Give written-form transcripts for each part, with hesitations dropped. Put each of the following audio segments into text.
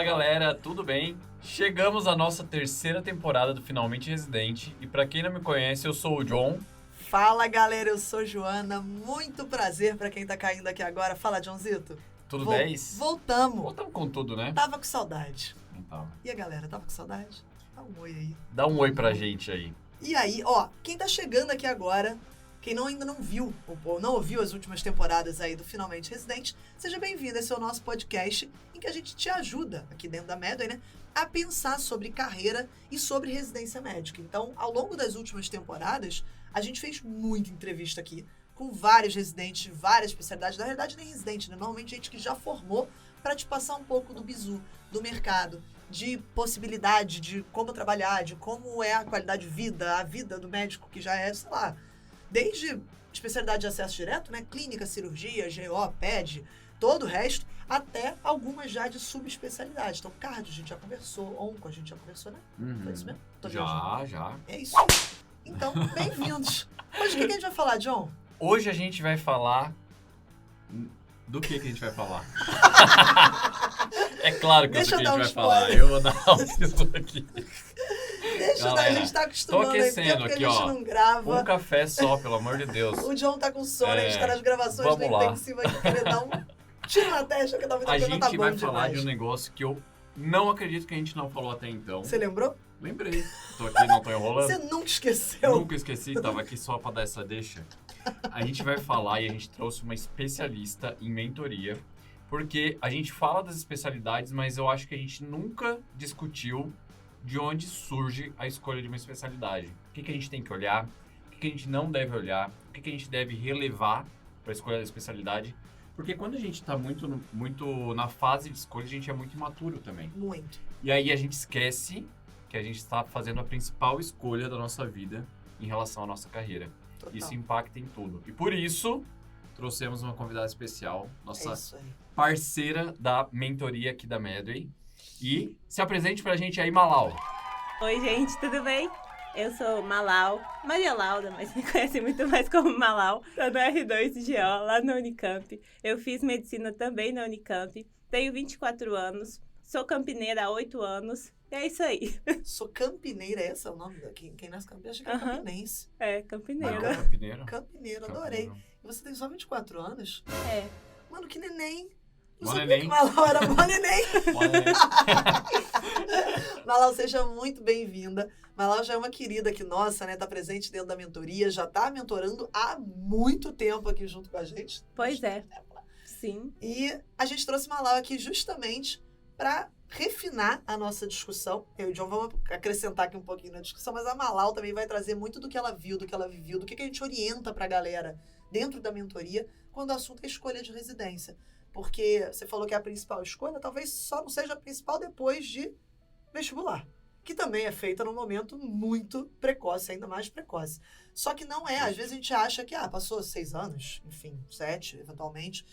Fala galera, tudo bem? Chegamos à nossa terceira temporada do Finalmente Residente e pra quem não me conhece, eu sou o John. Fala galera, eu sou Joana, muito prazer pra quem tá caindo aqui agora. Fala, Johnzito. Tudo 10? Voltamos. Voltamos com tudo, né? Tava com saudade. Não tava. E a galera, tava com saudade? Dá um oi aí. Dá um oi pra gente aí. E aí, ó, quem tá chegando aqui agora, quem ainda não viu ou não ouviu as últimas temporadas aí do Finalmente Residente, seja bem-vindo. Esse é o nosso podcast em que a gente te ajuda, aqui dentro da Medway, né, a pensar sobre carreira e sobre residência médica. Então, ao longo das últimas temporadas, a gente fez muita entrevista aqui com vários residentes de várias especialidades. Na realidade, nem residente, né? Normalmente gente que já formou, para te passar um pouco do bizu, do mercado, de possibilidade, de como trabalhar, de como é a qualidade de vida, a vida do médico que já é, sei lá, desde especialidade de acesso direto, né? Clínica, cirurgia, GO, PED, todo o resto, até algumas já de subespecialidade. Então, cardio, a gente já conversou, onco, a gente já conversou, né? Foi isso mesmo? Tô viajando. Já. É isso. Então, bem-vindos. Hoje, o que a gente vai falar, John? Hoje a gente vai falar... Do que a gente vai falar? É claro que eu sei o que a gente vai falar. Eu vou dar um título aqui. A gente tá acostumando tô aquecendo aí, aqui, a gente não grava. Um café só, pelo amor de Deus. O John tá com sono, a gente tá nas gravações do intensivo aqui, querer dar um tiro na testa, que talvez a gente tá bom vai demais. falar de um negócio que eu não acredito que a gente não falou até então. Você lembrou? Lembrei. Tô aqui, não tô enrolando. Você nunca esqueceu. Nunca esqueci, tava aqui só pra dar essa deixa. A gente vai falar e a gente trouxe uma especialista em mentoria, porque a gente fala das especialidades, mas eu acho que a gente nunca discutiu de onde surge a escolha de uma especialidade. O que a gente tem que olhar, o que a gente não deve olhar, o que a gente deve relevar para a escolha da especialidade. Porque quando a gente está muito na fase de escolha, a gente é muito imaturo também. Muito. E aí a gente esquece que a gente está fazendo a principal escolha da nossa vida em relação à nossa carreira. Total. Isso impacta em tudo. E por isso, trouxemos uma convidada especial, nossa aí. parceira da mentoria aqui da Medway. E se apresente pra gente aí, Malau. Oi, gente, tudo bem? Eu sou Malau, Maria Lauda, mas me conhece muito mais como Malau. Estou no R2 de GO, lá na Unicamp. Eu fiz medicina também na Unicamp. Tenho 24 anos, sou campineira há 8 anos. E é isso aí. Sou campineira, esse é o nome daqui. Quem nasce campineiro, acho que é campinense. É, campineira. Não, campineiro. Campineira, adorei. E você tem só 24 anos? É. Mano, que neném. Não Mó sabia neném. que Malau era mó neném. Olha Malau, seja muito bem-vinda. Malau já é uma querida aqui nossa, né? Tá presente dentro da mentoria, já tá mentorando há muito tempo aqui junto com a gente. Pois é. Sim. E a gente trouxe Malau aqui justamente para refinar a nossa discussão. Eu e o John vamos acrescentar aqui um pouquinho na discussão, mas a Malau também vai trazer muito do que ela viu, do que ela viveu, do que a gente orienta pra galera dentro da mentoria quando o assunto é escolha de residência. Porque você falou que é a principal escolha, talvez só não seja a principal depois de vestibular, que também é feita num momento muito precoce, ainda mais precoce. Só que não é, às vezes a gente acha que, passou 6 anos, enfim, 7, eventualmente,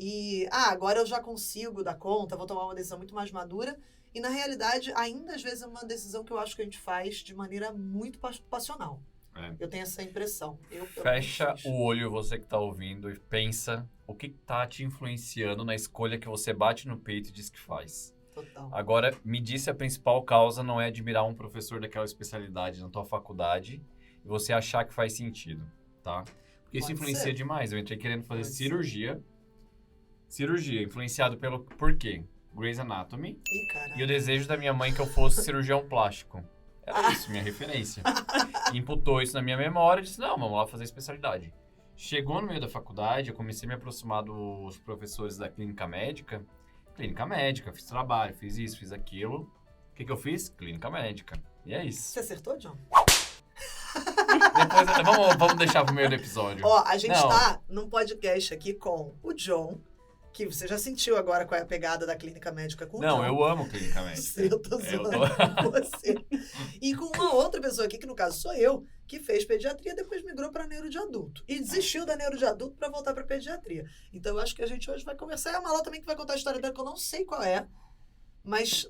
e, agora eu já consigo dar conta, vou tomar uma decisão muito mais madura, e na realidade, ainda às vezes é uma decisão que eu acho que a gente faz de maneira muito passional. É. Eu tenho essa impressão. Fecha o olho, você que tá ouvindo, e pensa o que tá te influenciando na escolha que você bate no peito e diz que faz. Total. Agora, me disse a principal causa não é admirar um professor daquela especialidade na tua faculdade e você achar que faz sentido, tá? Porque isso Pode influencia ser. demais. Eu entrei querendo fazer Pode cirurgia. Cirurgia, influenciado pelo... Por quê? Grey's Anatomy. Ih, caralho. E o desejo da minha mãe que eu fosse cirurgião plástico. Era isso, minha referência. Imputou isso na minha memória e disse, não, vamos lá fazer especialidade. Chegou no meio da faculdade, eu comecei a me aproximar dos professores da clínica médica. Clínica médica, fiz trabalho, fiz isso, fiz aquilo. O que eu fiz? Clínica médica. E é isso. Você acertou, John? Depois, vamos deixar pro meio do episódio. Ó, a gente Não. tá num podcast aqui com o John, que você já sentiu agora qual é a pegada da clínica médica com o John. Não, eu amo clínica médica. Eu tô zoando com você. E com uma outra pessoa aqui, que no caso sou eu, que fez pediatria e depois migrou pra neuro de adulto. E desistiu da neuro de adulto pra voltar pra pediatria. Então eu acho que a gente hoje vai conversar. E a Malau também que vai contar a história dela, que eu não sei qual é, mas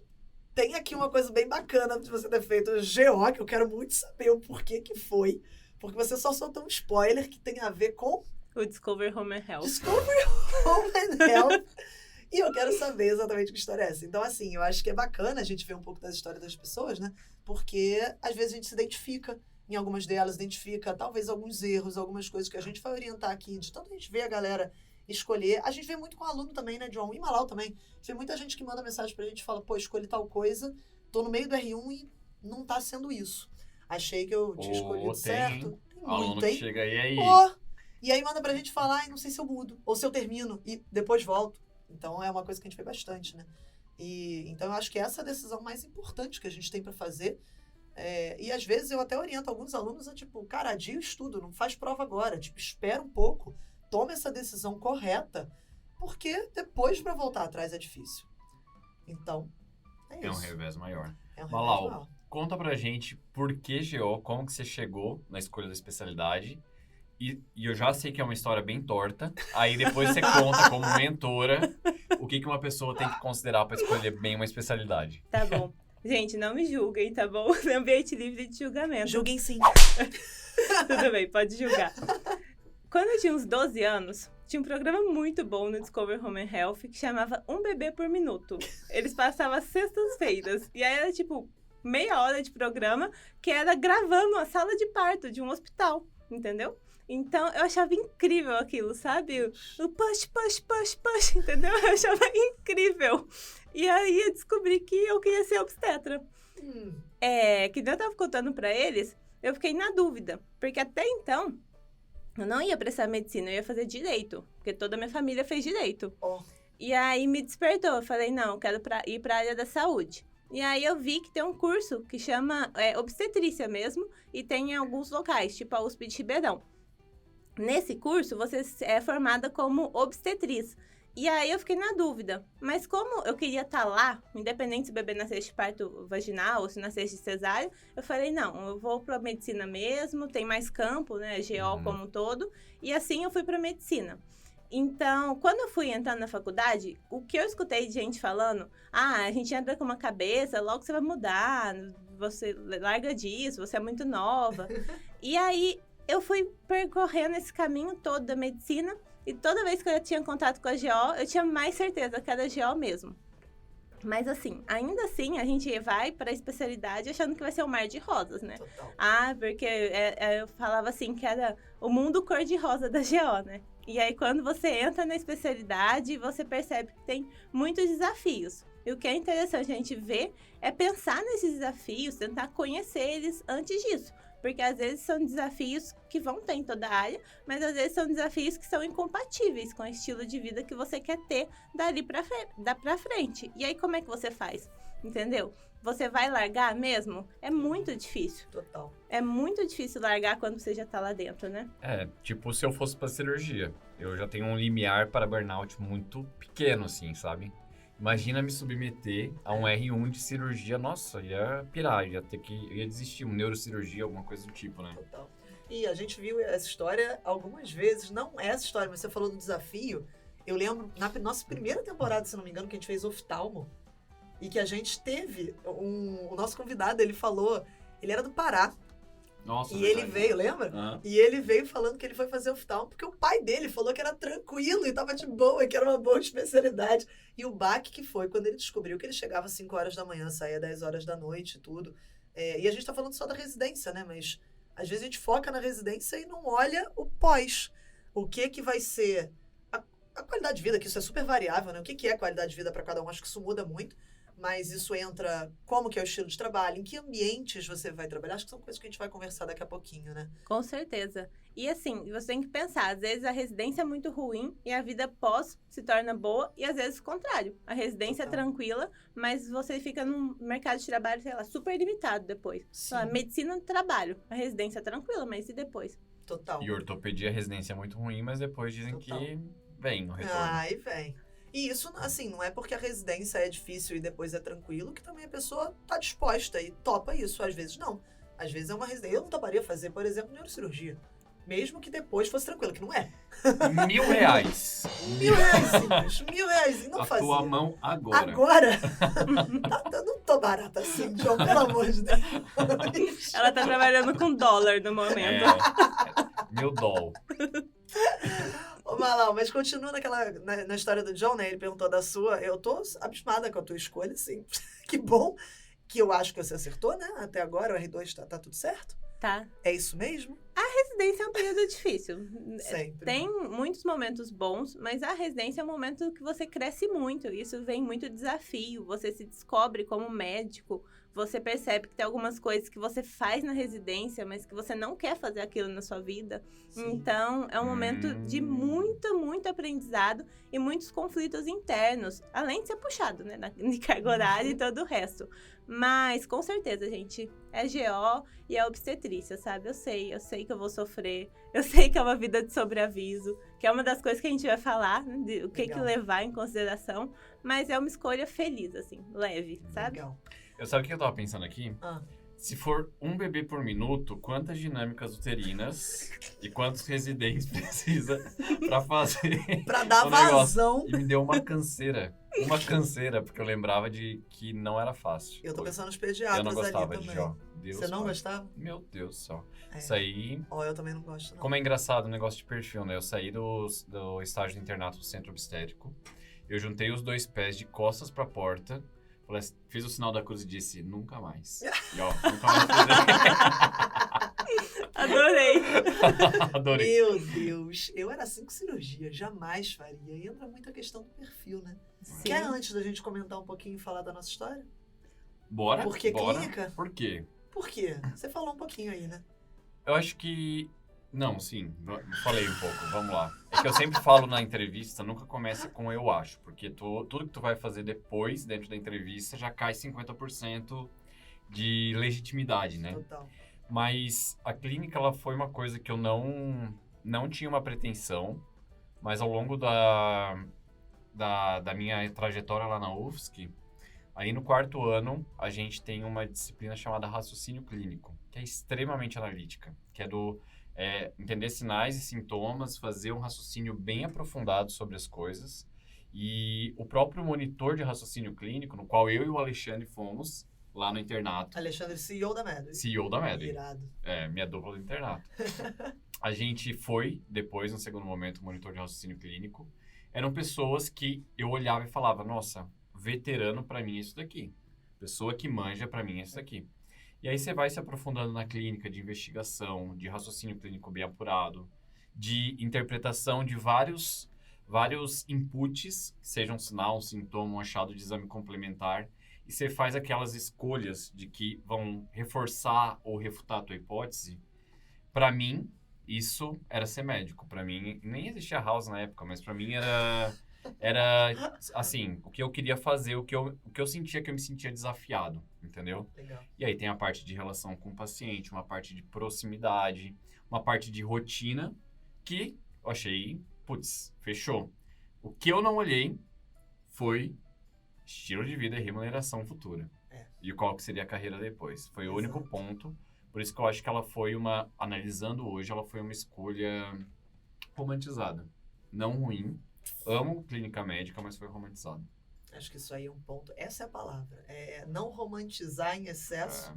tem aqui uma coisa bem bacana de você ter feito GO, que eu quero muito saber o porquê que foi. Porque você só soltou um spoiler que tem a ver com O Discover Home and Health. Discovery Home and Health, E eu quero saber exatamente que história é essa. Então, assim, eu acho que é bacana a gente ver um pouco das histórias das pessoas, né? Porque, às vezes, a gente se identifica em algumas delas, identifica talvez alguns erros, algumas coisas que a gente vai orientar aqui. De tanto a gente vê a galera escolher. A gente vê muito com aluno também, né, John? E Malau também. Tem muita gente que manda mensagem pra gente e fala, pô, escolhi tal coisa, tô no meio do R1 e não tá sendo isso. Achei que eu tinha escolhido certo. Tem Aluno muito, que hein? chega aí. Pô! E aí manda pra gente falar, não sei se eu mudo, ou se eu termino, e depois volto. Então é uma coisa que a gente vê bastante, né? Então eu acho que essa é a decisão mais importante que a gente tem pra fazer. E às vezes eu até oriento alguns alunos a tipo, cara, adia o estudo, não faz prova agora. Tipo, espera um pouco, toma essa decisão correta, porque depois pra voltar atrás é difícil. Então, é isso. É um revés maior. É um revés Malau, maior. conta pra gente por que GO, como que você chegou na escolha da especialidade. E eu já sei que é uma história bem torta. Aí depois você conta como mentora o que uma pessoa tem que considerar para escolher bem uma especialidade. Tá bom. Gente, não me julguem, tá bom? Ambiente livre de julgamento. Julguem sim. Tudo bem, pode julgar. Quando eu tinha uns 12 anos, tinha um programa muito bom no Discover Home and Health que chamava Um Bebê por Minuto. Eles passavam às sextas-feiras. E aí era tipo meia hora de programa que era gravando a sala de parto de um hospital, entendeu? Então, eu achava incrível aquilo, sabe? O push, push, push, push, entendeu? Eu achava incrível. E aí, eu descobri que eu queria ser obstetra. Que eu tava contando pra eles, eu fiquei na dúvida. Porque até então, eu não ia prestar medicina, eu ia fazer direito. Porque toda a minha família fez direito. Oh. E aí, me despertou. Eu falei, não, eu quero ir pra área da saúde. E aí eu vi que tem um curso que chama obstetrícia mesmo. E tem em alguns locais, tipo a USP de Ribeirão. Nesse curso, você é formada como obstetriz. E aí eu fiquei na dúvida. Mas como eu queria estar lá, independente se o bebê nascesse de parto vaginal ou se nascesse de cesárea, eu falei, não, eu vou para medicina mesmo, tem mais campo, né, GO como um todo. E assim eu fui para medicina. Então, quando eu fui entrar na faculdade, o que eu escutei de gente falando, a gente entra com uma cabeça, logo você vai mudar, você larga disso, você é muito nova. E aí eu fui percorrendo esse caminho todo da medicina e toda vez que eu tinha contato com a GO, eu tinha mais certeza que era GO mesmo. Mas assim, ainda assim, a gente vai para a especialidade achando que vai ser um mar de rosas, né? Total. Porque eu falava assim que era o mundo cor-de-rosa da GO, né? E aí, quando você entra na especialidade, você percebe que tem muitos desafios. E o que é interessante a gente ver é pensar nesses desafios, tentar conhecer eles antes disso. Porque às vezes são desafios que vão ter em toda a área, mas às vezes são desafios que são incompatíveis com o estilo de vida que você quer ter dali pra frente. E aí como é que você faz? Entendeu? Você vai largar mesmo? É muito difícil. Total. É muito difícil largar quando você já tá lá dentro, né? Tipo se eu fosse pra cirurgia. Eu já tenho um limiar para burnout muito pequeno, assim, sabe? Imagina me submeter a um R1 de cirurgia, nossa, ia pirar, ia desistir, um neurocirurgia, alguma coisa do tipo, né? Total. E a gente viu essa história algumas vezes, não essa história, mas você falou do desafio. Eu lembro, na nossa primeira temporada, se não me engano, que a gente fez oftalmo, e que a gente teve, o nosso convidado, ele falou, ele era do Pará. Nossa, e verdade. ele veio, lembra? E ele veio falando que ele foi fazer oftalmo porque o pai dele falou que era tranquilo e tava de boa, que era uma boa especialidade. E o baque que foi quando ele descobriu que ele chegava às 5 horas da manhã, saía às 10 horas da noite e tudo. E a gente tá falando só da residência, né? Mas às vezes a gente foca na residência e não olha o pós. O que vai ser a qualidade de vida, que isso é super variável, né? O que é qualidade de vida para cada um? Acho que isso muda muito. Mas isso entra como que é o estilo de trabalho, em que ambientes você vai trabalhar. Acho que são coisas que a gente vai conversar daqui a pouquinho, né? Com certeza. E assim, você tem que pensar, às vezes a residência é muito ruim e a vida pós se torna boa e às vezes o contrário. A residência é tranquila, mas você fica num mercado de trabalho, sei lá, super limitado depois. A medicina do trabalho, a residência é tranquila, mas e depois? Total. E ortopedia, a residência é muito ruim, mas depois dizem que vem o retorno. E vem. E isso, assim, não é porque a residência é difícil e depois é tranquilo que também a pessoa tá disposta e topa isso. Às vezes não. Às vezes é uma residência. Eu não toparia fazer, por exemplo, neurocirurgia. Mesmo que depois fosse tranquilo, que não é. R$1.000. R$1.000, e não fazia. A tua mão agora. Agora? Não tô barata assim, João, pelo amor de Deus. Ela tá trabalhando com dólar no momento. $1.000. Ô, Malau, mas continua na história do John, né? Ele perguntou da sua. Eu tô abismada com a tua escolha, sim. Que bom que eu acho que você acertou, né? Até agora o R2 tá tudo certo. Tá. É isso mesmo? A residência é um período difícil. Sempre. Tem muitos momentos bons, mas a residência é um momento que você cresce muito. Isso vem muito desafio. Você se descobre como médico. Você percebe que tem algumas coisas que você faz na residência, mas que você não quer fazer aquilo na sua vida. Sim. Então, é um momento de muito aprendizado e muitos conflitos internos. Além de ser puxado, né? De carga horária e todo o resto. Mas, com certeza, gente, é GO e é obstetrícia, sabe? Eu sei que eu vou sofrer. Eu sei que é uma vida de sobreaviso, que é uma das coisas que a gente vai falar, né? De o que levar em consideração. Mas é uma escolha feliz, assim, leve, sabe? Legal. Eu sabe o que eu tava pensando aqui? Se for um bebê por minuto, quantas dinâmicas uterinas e quantos residentes precisa pra fazer Pra dar o negócio? vazão. E me deu uma canseira. Uma canseira, porque eu lembrava de que não era fácil. Eu tô pensando nos pediatras Eu não gostava ali de também. Jó. Deus Você não pai. gostava? Meu Deus do céu. É. Isso aí... Eu também não gosto, não. Como é engraçado o negócio de perfil, né? Eu saí do estágio de internato do centro obstétrico. Eu juntei os 2 pés de costas pra porta. Fiz o sinal da cruz e disse, nunca mais. E ó, nunca mais. Adorei. Adorei. Meu Deus. Eu era 5 cirurgias, jamais faria. E entra muito a questão do perfil, né? Sim. Quer antes da gente comentar um pouquinho e falar da nossa história? Bora? Por que bora. clínica? Por quê? Por quê? Você falou um pouquinho aí, né? Eu acho que... Não, sim. Falei um pouco. Vamos lá. É que eu sempre falo na entrevista, nunca começa com eu acho. Porque tudo que tu vai fazer depois, dentro da entrevista, já cai 50% de legitimidade, né? Total. Mas a clínica, ela foi uma coisa que eu não tinha uma pretensão. Mas ao longo da minha trajetória lá na UFSC, aí no 4º ano, a gente tem uma disciplina chamada raciocínio clínico, que é extremamente analítica, que é entender sinais e sintomas, fazer um raciocínio bem aprofundado sobre as coisas. E o próprio monitor de raciocínio clínico, no qual eu e o Alexandre fomos, lá no internato. Alexandre, CEO da Medley. CEO da Medley. Irado. Minha dupla do internato. A gente foi, depois, no segundo momento, monitor de raciocínio clínico. Eram pessoas que eu olhava e falava, nossa, veterano pra mim é isso daqui. Pessoa que manja pra mim é isso daqui. E aí você vai se aprofundando na clínica de investigação, de raciocínio clínico bem apurado, de interpretação de vários inputs, seja um sinal, um sintoma, um achado de exame complementar, e você faz aquelas escolhas de que vão reforçar ou refutar a tua hipótese. Para mim, isso era ser médico. Para mim, nem existia house na época, mas para mim era assim, o que eu queria fazer, o que eu sentia que eu me sentia desafiado, entendeu? Legal. E aí tem a parte de relação com o paciente, uma parte de proximidade, uma parte de rotina, que eu achei, putz, fechou. O que eu não olhei foi estilo de vida e remuneração futura. E qual que seria a carreira depois. Foi o único ponto. Por isso que eu acho que ela foi analisando hoje, ela foi uma escolha romantizada. Não ruim. Amo clínica médica, mas foi romantizada. Acho que isso aí é um ponto. Essa é a palavra. É não romantizar em excesso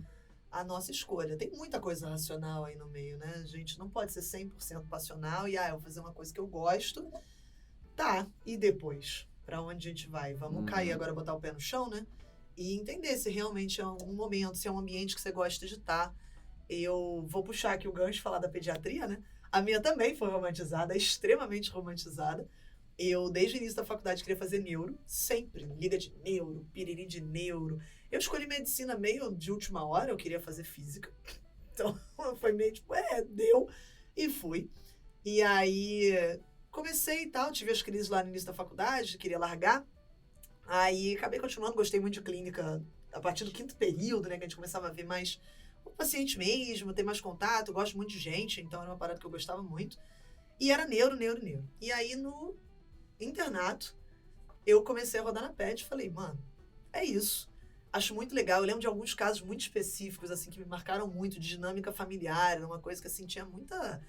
a nossa escolha. Tem muita coisa racional aí no meio, né? A gente não pode ser 100% passional e, eu vou fazer uma coisa que eu gosto. Tá, e depois? Pra onde a gente vai? Vamos cair agora, botar o pé no chão, né? E entender se realmente é um momento, se é um ambiente que você gosta de estar. Eu vou puxar aqui o gancho e falar da pediatria, né? A minha também foi romantizada, extremamente romantizada. Eu, desde o início da faculdade, queria fazer neuro. Sempre. Liga de neuro, piriri de neuro. Eu escolhi medicina meio de última hora. Eu queria fazer física. Então, foi meio tipo, deu. E fui. E aí, comecei e tal. Tive as crises lá no início da faculdade. Queria largar. Aí, acabei continuando. Gostei muito de clínica. A partir do 5º período, né? Que a gente começava a ver mais o paciente mesmo. Ter mais contato. Eu gosto muito de gente. Então, era uma parada que eu gostava muito. E era neuro. E aí, no internato, eu comecei a rodar na PET e falei, mano, é isso. Acho muito legal. Eu lembro de alguns casos muito específicos, assim, que me marcaram muito, de dinâmica familiar. Era uma coisa que, assim, tinha muita...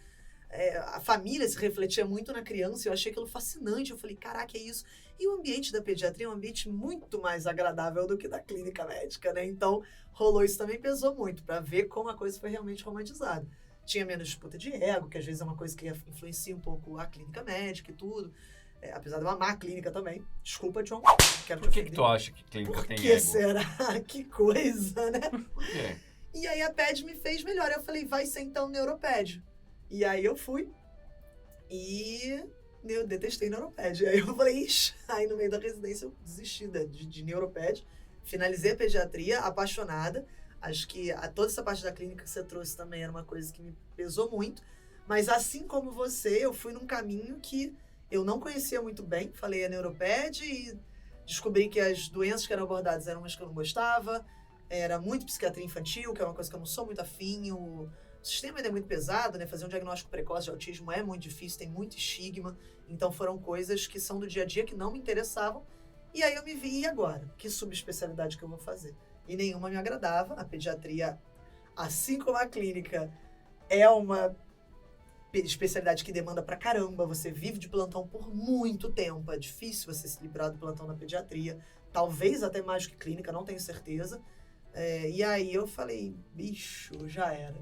a família se refletia muito na criança. Eu achei aquilo fascinante. Eu falei, caraca, é isso. E o ambiente da pediatria é um ambiente muito mais agradável do que da clínica médica, né? Então, rolou isso também, pesou muito, pra ver como a coisa foi realmente romantizada. tinha menos disputa de ego, que às vezes é uma coisa que influencia um pouco a clínica médica e tudo. Apesar de eu amar a clínica também. Desculpa, John. Por que tu acha que clínica tem ego? Por que será? Que coisa, né? Por quê? E aí a PED me fez melhor. Eu falei, vai ser então neuroped. E aí eu fui e eu detestei neuroped. Aí eu falei, ixi. Aí no meio da residência eu desisti de neuroped. Finalizei a pediatria, apaixonada. Acho que toda essa parte da clínica que você trouxe também era uma coisa que me pesou muito. Mas assim como você, eu fui num caminho que eu não conhecia muito bem. Falei a neuroped e descobri que as doenças que eram abordadas eram umas que eu não gostava. Era muito psiquiatria infantil, que é uma coisa que eu não sou muito afim. O sistema ainda é muito pesado, né? Fazer um diagnóstico precoce de autismo é muito difícil, tem muito estigma. Então foram coisas que são do dia a dia que não me interessavam. E aí eu me vi, e agora? Que subespecialidade que eu vou fazer? E nenhuma me agradava. A pediatria, assim como a clínica, é uma especialidade que demanda pra caramba. Você vive de plantão por muito tempo. É difícil você se livrar do plantão na pediatria. Talvez até mais que clínica, não tenho certeza. E aí eu falei, bicho, já era.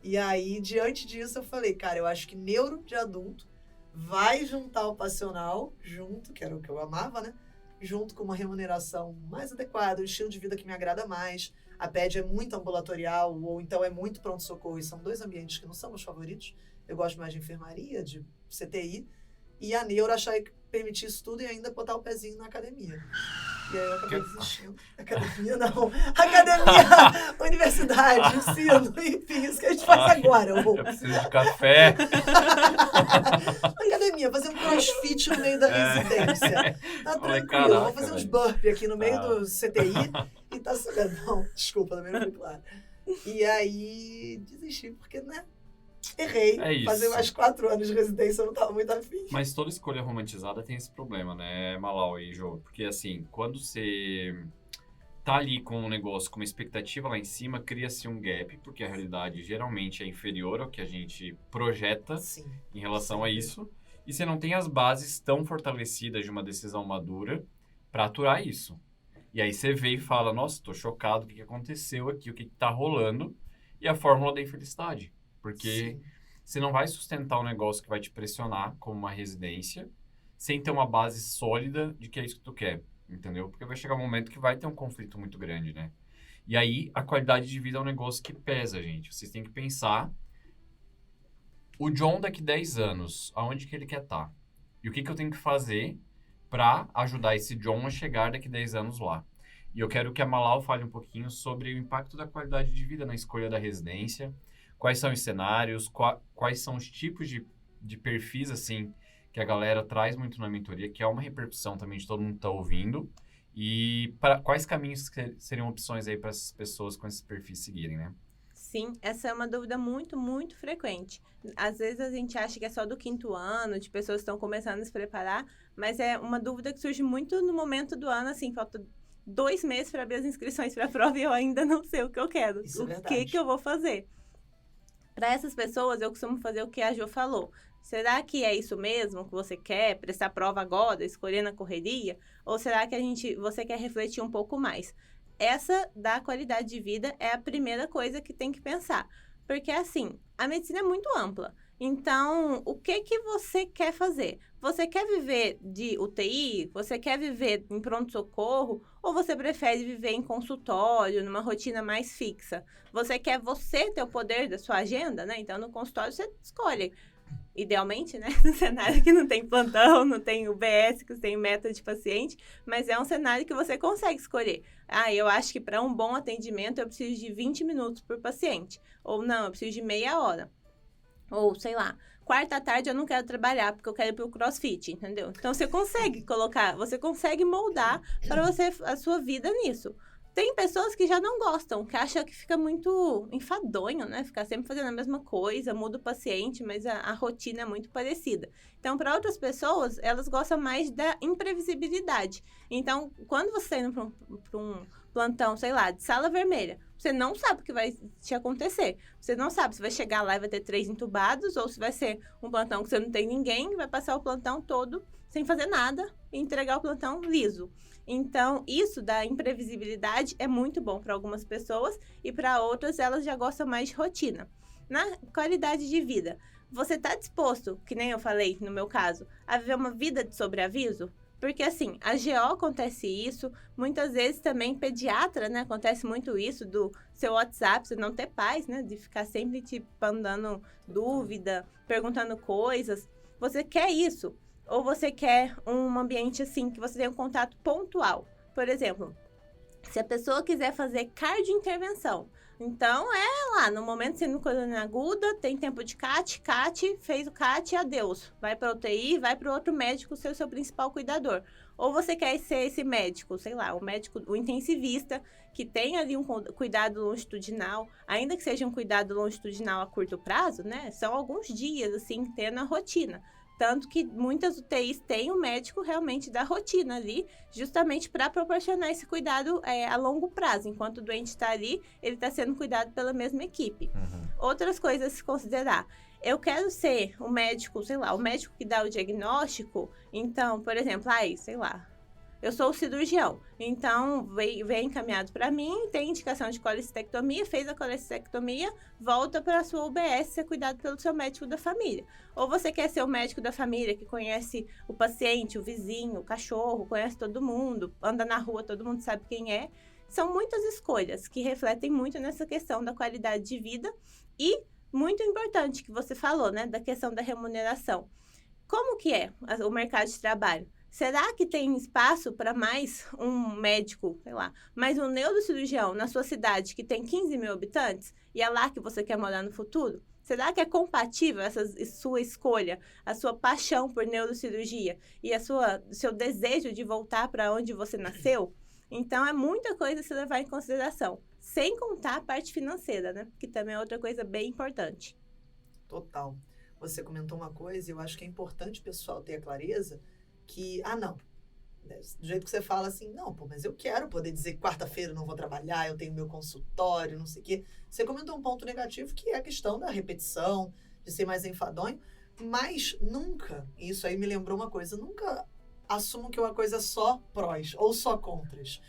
E aí, diante disso, eu falei, cara, eu acho que neuro de adulto vai juntar o passional junto, que era o que eu amava, né? Junto com uma remuneração mais adequada, um estilo de vida que me agrada mais. A PED é muito ambulatorial, ou então é muito pronto-socorro, e são dois ambientes que não são meus favoritos. Eu gosto mais de enfermaria, de CTI, e a neuro achar que permitir isso tudo e ainda botar o pezinho na academia. E aí eu acabei desistindo. Academia não. Academia, universidade, ensino, enfim, isso que a gente faz agora. Eu preciso de café. Academia, fazer um crossfit no meio da residência. Tá tranquilo, caraca, vou fazer uns velho. burpees aqui no meio do CTI e tá sabendo. Não, desculpa, também não fui claro. E aí desisti, porque, né? Errei. É isso. Fazer mais 4 anos de residência eu não tava muito afim. Mas toda escolha romantizada tem esse problema, né, Malau e Jô? Porque, assim, quando você tá ali com um negócio, com uma expectativa lá em cima, cria-se um gap, porque a realidade geralmente é inferior ao que a gente projeta Sim. em relação Sim. a isso. E você não tem as bases tão fortalecidas de uma decisão madura para aturar isso. E aí você vê e fala, nossa, tô chocado, o que aconteceu aqui, o que tá rolando? E a fórmula da infelicidade. Porque Sim. você não vai sustentar um negócio que vai te pressionar como uma residência sem ter uma base sólida de que é isso que tu quer, entendeu? Porque vai chegar um momento que vai ter um conflito muito grande, né? E aí, a qualidade de vida é um negócio que pesa, gente. Vocês têm que pensar o John daqui 10 anos, aonde que ele quer estar? E o que eu tenho que fazer para ajudar esse John a chegar daqui 10 anos lá? E eu quero que a Malau fale um pouquinho sobre o impacto da qualidade de vida na escolha da residência. Quais são os cenários, quais são os tipos de perfis, assim, que a galera traz muito na mentoria, que é uma repercussão também de todo mundo que tá ouvindo. E quais caminhos que seriam opções aí para essas pessoas com esses perfis seguirem, né? Sim, essa é uma dúvida muito, muito frequente. Às vezes a gente acha que é só do 5º ano, de pessoas que estão começando a se preparar, mas é uma dúvida que surge muito no momento do ano, assim, falta 2 meses para abrir as inscrições para a prova e eu ainda não sei o que eu quero. Isso é o verdade. que eu vou fazer? Para essas pessoas, eu costumo fazer o que a Jo falou. Será que é isso mesmo que você quer? Prestar prova agora, escolher na correria? Ou será que você quer refletir um pouco mais? Essa da qualidade de vida é a primeira coisa que tem que pensar. Porque, assim, a medicina é muito ampla. Então, o que você quer fazer? Você quer viver de UTI? Você quer viver em pronto-socorro? Ou você prefere viver em consultório, numa rotina mais fixa? Você quer ter o poder da sua agenda, né? Então, no consultório, você escolhe. Idealmente, né? No cenário que não tem plantão, não tem UBS, que tem meta de paciente, mas é um cenário que você consegue escolher. Eu acho que para um bom atendimento eu preciso de 20 minutos por paciente. Ou não, eu preciso de meia hora. Ou, sei lá, quarta à tarde eu não quero trabalhar porque eu quero ir pro CrossFit, entendeu? Então, você consegue você consegue moldar para você a sua vida nisso. Tem pessoas que já não gostam, que acham que fica muito enfadonho, né? Ficar sempre fazendo a mesma coisa, muda o paciente, mas a rotina é muito parecida. Então, para outras pessoas, elas gostam mais da imprevisibilidade. Então, quando você está indo para um plantão, sei lá, de sala vermelha, você não sabe o que vai te acontecer. Você não sabe se vai chegar lá e vai ter 3 entubados, ou se vai ser um plantão que você não tem ninguém, vai passar o plantão todo sem fazer nada e entregar o plantão liso. Então, isso da imprevisibilidade é muito bom para algumas pessoas e para outras elas já gostam mais de rotina. na qualidade de vida. Você tá disposto, que nem eu falei no meu caso, a viver uma vida de sobreaviso? Porque, assim, a GO acontece isso, muitas vezes também pediatra, né? Acontece muito isso do seu WhatsApp, você não ter paz, né? De ficar sempre te mandando dúvida, perguntando coisas. Você quer isso? Ou você quer um ambiente, assim, que você tenha um contato pontual? Por exemplo, se a pessoa quiser fazer cardiointervenção, então é lá, no momento sendo coisa aguda, tem tempo de CAT, fez o CAT, adeus. Vai para UTI, vai para outro médico ser o seu principal cuidador. Ou você quer ser esse médico, sei lá, o intensivista, que tem ali um cuidado longitudinal, ainda que seja um cuidado longitudinal a curto prazo, né? São alguns dias, assim, tendo a rotina. Tanto que muitas UTIs têm um médico realmente da rotina ali, justamente para proporcionar esse cuidado a longo prazo. Enquanto o doente está ali, ele está sendo cuidado pela mesma equipe. Outras coisas a se considerar. Eu quero ser o médico, sei lá, o médico que dá o diagnóstico. Então, por exemplo, sei lá, eu sou o cirurgião. Então, vem encaminhado para mim, tem indicação de colecistectomia, fez a colecistectomia, volta para a sua UBS ser cuidado pelo seu médico da família. Ou você quer ser o médico da família que conhece o paciente, o vizinho, o cachorro, conhece todo mundo, anda na rua, todo mundo sabe quem é. São muitas escolhas que refletem muito nessa questão da qualidade de vida e muito importante que você falou, né, da questão da remuneração. Como que é o mercado de trabalho? Será que tem espaço para mais um médico, sei lá, mais um neurocirurgião na sua cidade que tem 15 mil habitantes e é lá que você quer morar no futuro? Será que é compatível essa sua escolha, a sua paixão por neurocirurgia e seu desejo de voltar para onde você nasceu? Então, é muita coisa a se levar em consideração, sem contar a parte financeira, né? Que também é outra coisa bem importante. Total. Você comentou uma coisa e eu acho que é importante o pessoal ter a clareza que, não, do jeito que você fala assim, não, pô, mas eu quero poder dizer que quarta-feira eu não vou trabalhar, eu tenho meu consultório, não sei o quê. Você comentou um ponto negativo que é a questão da repetição, de ser mais enfadonho, mas nunca, e isso aí me lembrou uma coisa, nunca assumam que uma coisa é só prós ou só contras.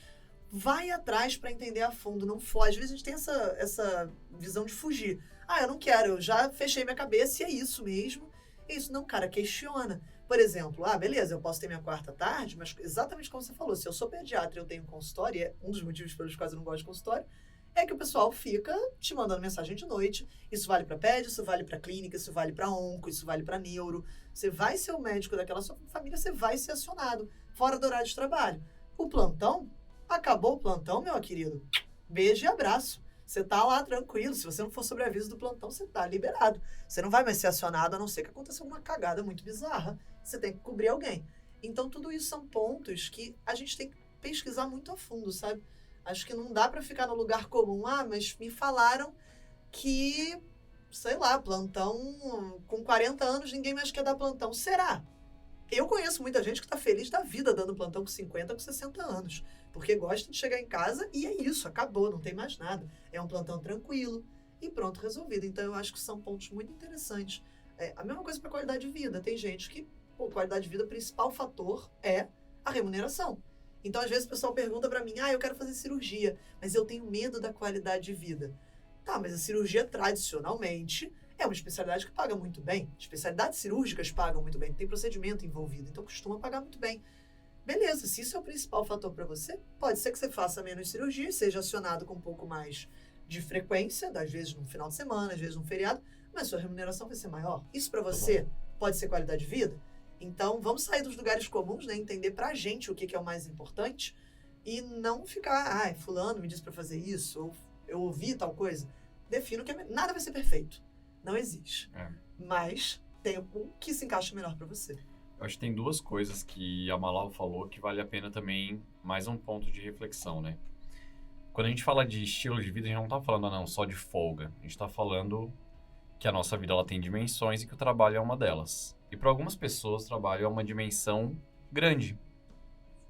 Vai atrás para entender a fundo, não foge. Às vezes a gente tem essa visão de fugir. Eu não quero, eu já fechei minha cabeça e é isso mesmo. Isso não, cara, questiona. Por exemplo, beleza, eu posso ter minha quarta tarde, mas exatamente como você falou, se eu sou pediatra e eu tenho um consultório, e é um dos motivos pelos quais eu não gosto de consultório, é que o pessoal fica te mandando mensagem de noite. Isso vale para ped, isso vale para clínica, isso vale para onco, isso vale para neuro. Você vai ser o médico daquela sua família, você vai ser acionado fora do horário de trabalho. O plantão, acabou o plantão, meu querido. Beijo e abraço. Você tá lá tranquilo. Se você não for sobre aviso do plantão, você tá liberado. Você não vai mais ser acionado, a não ser que aconteça alguma cagada muito bizarra. Você tem que cobrir alguém. Então, tudo isso são pontos que a gente tem que pesquisar muito a fundo, sabe? Acho que não dá pra ficar no lugar comum. Mas me falaram que, sei lá, plantão com 40 anos, ninguém mais quer dar plantão. Será? Eu conheço muita gente que tá feliz da vida dando plantão com 50, com 60 anos. Porque gosta de chegar em casa e é isso, acabou, não tem mais nada. É um plantão tranquilo e pronto, resolvido. Então, eu acho que são pontos muito interessantes. A mesma coisa para qualidade de vida. Tem gente que, qualidade de vida, o principal fator é a remuneração. Então, às vezes, o pessoal pergunta para mim, eu quero fazer cirurgia, mas eu tenho medo da qualidade de vida. Tá, mas a cirurgia, tradicionalmente, é uma especialidade que paga muito bem. Especialidades cirúrgicas pagam muito bem, tem procedimento envolvido, então costuma pagar muito bem. Beleza, se isso é o principal fator para você, pode ser que você faça menos cirurgia, seja acionado com um pouco mais de frequência, às vezes no final de semana, às vezes no feriado, mas sua remuneração vai ser maior. Isso para você pode ser qualidade de vida? Então, vamos sair dos lugares comuns, né? Entender pra gente o que é o mais importante e não ficar, fulano me disse para fazer isso, ou eu ouvi tal coisa. Defino que nada vai ser perfeito. Não existe. Mas tem o que se encaixa melhor para você. Eu acho que tem duas coisas que a Malal falou que vale a pena também, mais um ponto de reflexão, né? Quando a gente fala de estilo de vida, a gente não tá falando só de folga. A gente tá falando que a nossa vida ela tem dimensões e que o trabalho é uma delas. E para algumas pessoas, o trabalho é uma dimensão grande.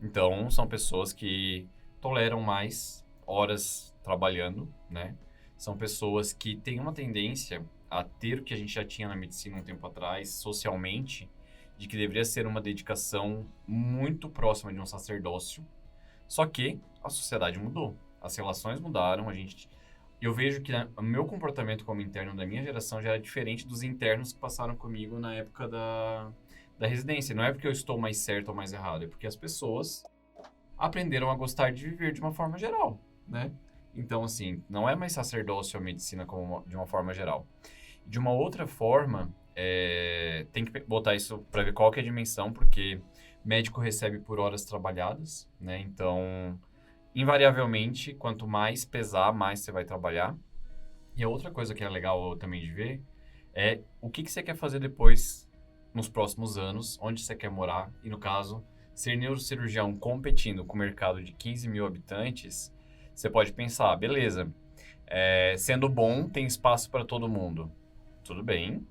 Então, são pessoas que toleram mais horas trabalhando, né? São pessoas que têm uma tendência a ter o que a gente já tinha na medicina um tempo atrás, socialmente, de que deveria ser uma dedicação muito próxima de um sacerdócio. Só que a sociedade mudou, as relações mudaram, eu vejo que o meu comportamento como interno da minha geração já era diferente dos internos que passaram comigo na época da residência. Não é porque eu estou mais certo ou mais errado, é porque as pessoas aprenderam a gostar de viver de uma forma geral, né? Então, assim, não é mais sacerdócio ou medicina de uma forma geral. De uma outra forma, tem que botar isso para ver qual que é a dimensão, porque médico recebe por horas trabalhadas, né? Então, invariavelmente, quanto mais pesar, mais você vai trabalhar. E a outra coisa que é legal também de ver é o que você quer fazer depois, nos próximos anos, onde você quer morar. E, no caso, ser neurocirurgião competindo com o mercado de 15 mil habitantes, você pode pensar, beleza, sendo bom, tem espaço para todo mundo. Tudo bem,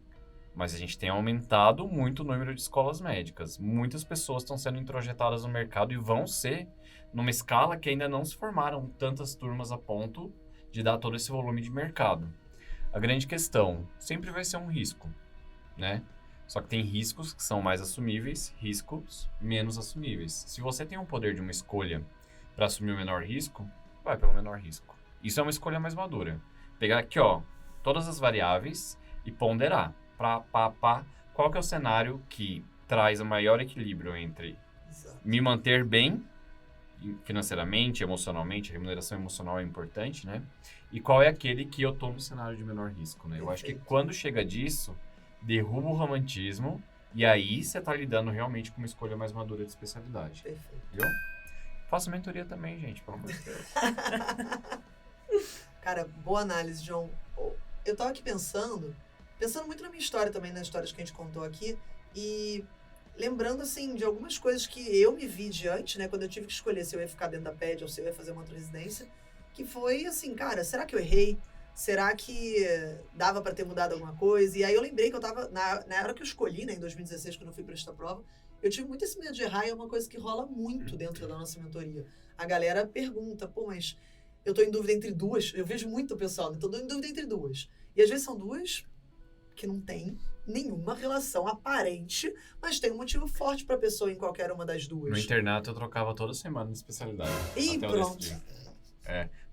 mas a gente tem aumentado muito o número de escolas médicas. Muitas pessoas estão sendo introjetadas no mercado e vão ser numa escala que ainda não se formaram tantas turmas a ponto de dar todo esse volume de mercado. A grande questão sempre vai ser um risco, né? Só que tem riscos que são mais assumíveis, riscos menos assumíveis. Se você tem o poder de uma escolha para assumir o menor risco, vai pelo menor risco. Isso é uma escolha mais madura. Pegar aqui, ó, todas as variáveis e ponderar. Qual que é o cenário que traz o maior equilíbrio entre me manter bem financeiramente, emocionalmente, a remuneração emocional é importante, né? E qual é aquele que eu tô no cenário de menor risco, né? Eu acho que quando chega disso, derruba o romantismo e aí você tá lidando realmente com uma escolha mais madura de especialidade. Perfeito. Entendeu? Faço mentoria também, gente, pelo amor de Deus. Cara, boa análise, John. Eu tava aqui pensando muito na minha história também, nas histórias que a gente contou aqui, e lembrando, assim, de algumas coisas que eu me vi diante, né, quando eu tive que escolher se eu ia ficar dentro da PED ou se eu ia fazer uma outra residência, que foi assim, cara, será que eu errei? Será que dava pra ter mudado alguma coisa? E aí eu lembrei que eu tava, na hora que eu escolhi, né, em 2016, quando eu fui prestar a prova, eu tive muito esse medo de errar, e é uma coisa que rola muito dentro da nossa mentoria. A galera pergunta, pô, mas eu tô em dúvida entre duas, eu vejo muito o pessoal, né, tô em dúvida entre duas. E às vezes são duas que não tem nenhuma relação aparente, mas tem um motivo forte pra pessoa em qualquer uma das duas. No internato eu trocava toda semana de especialidade. E até pronto.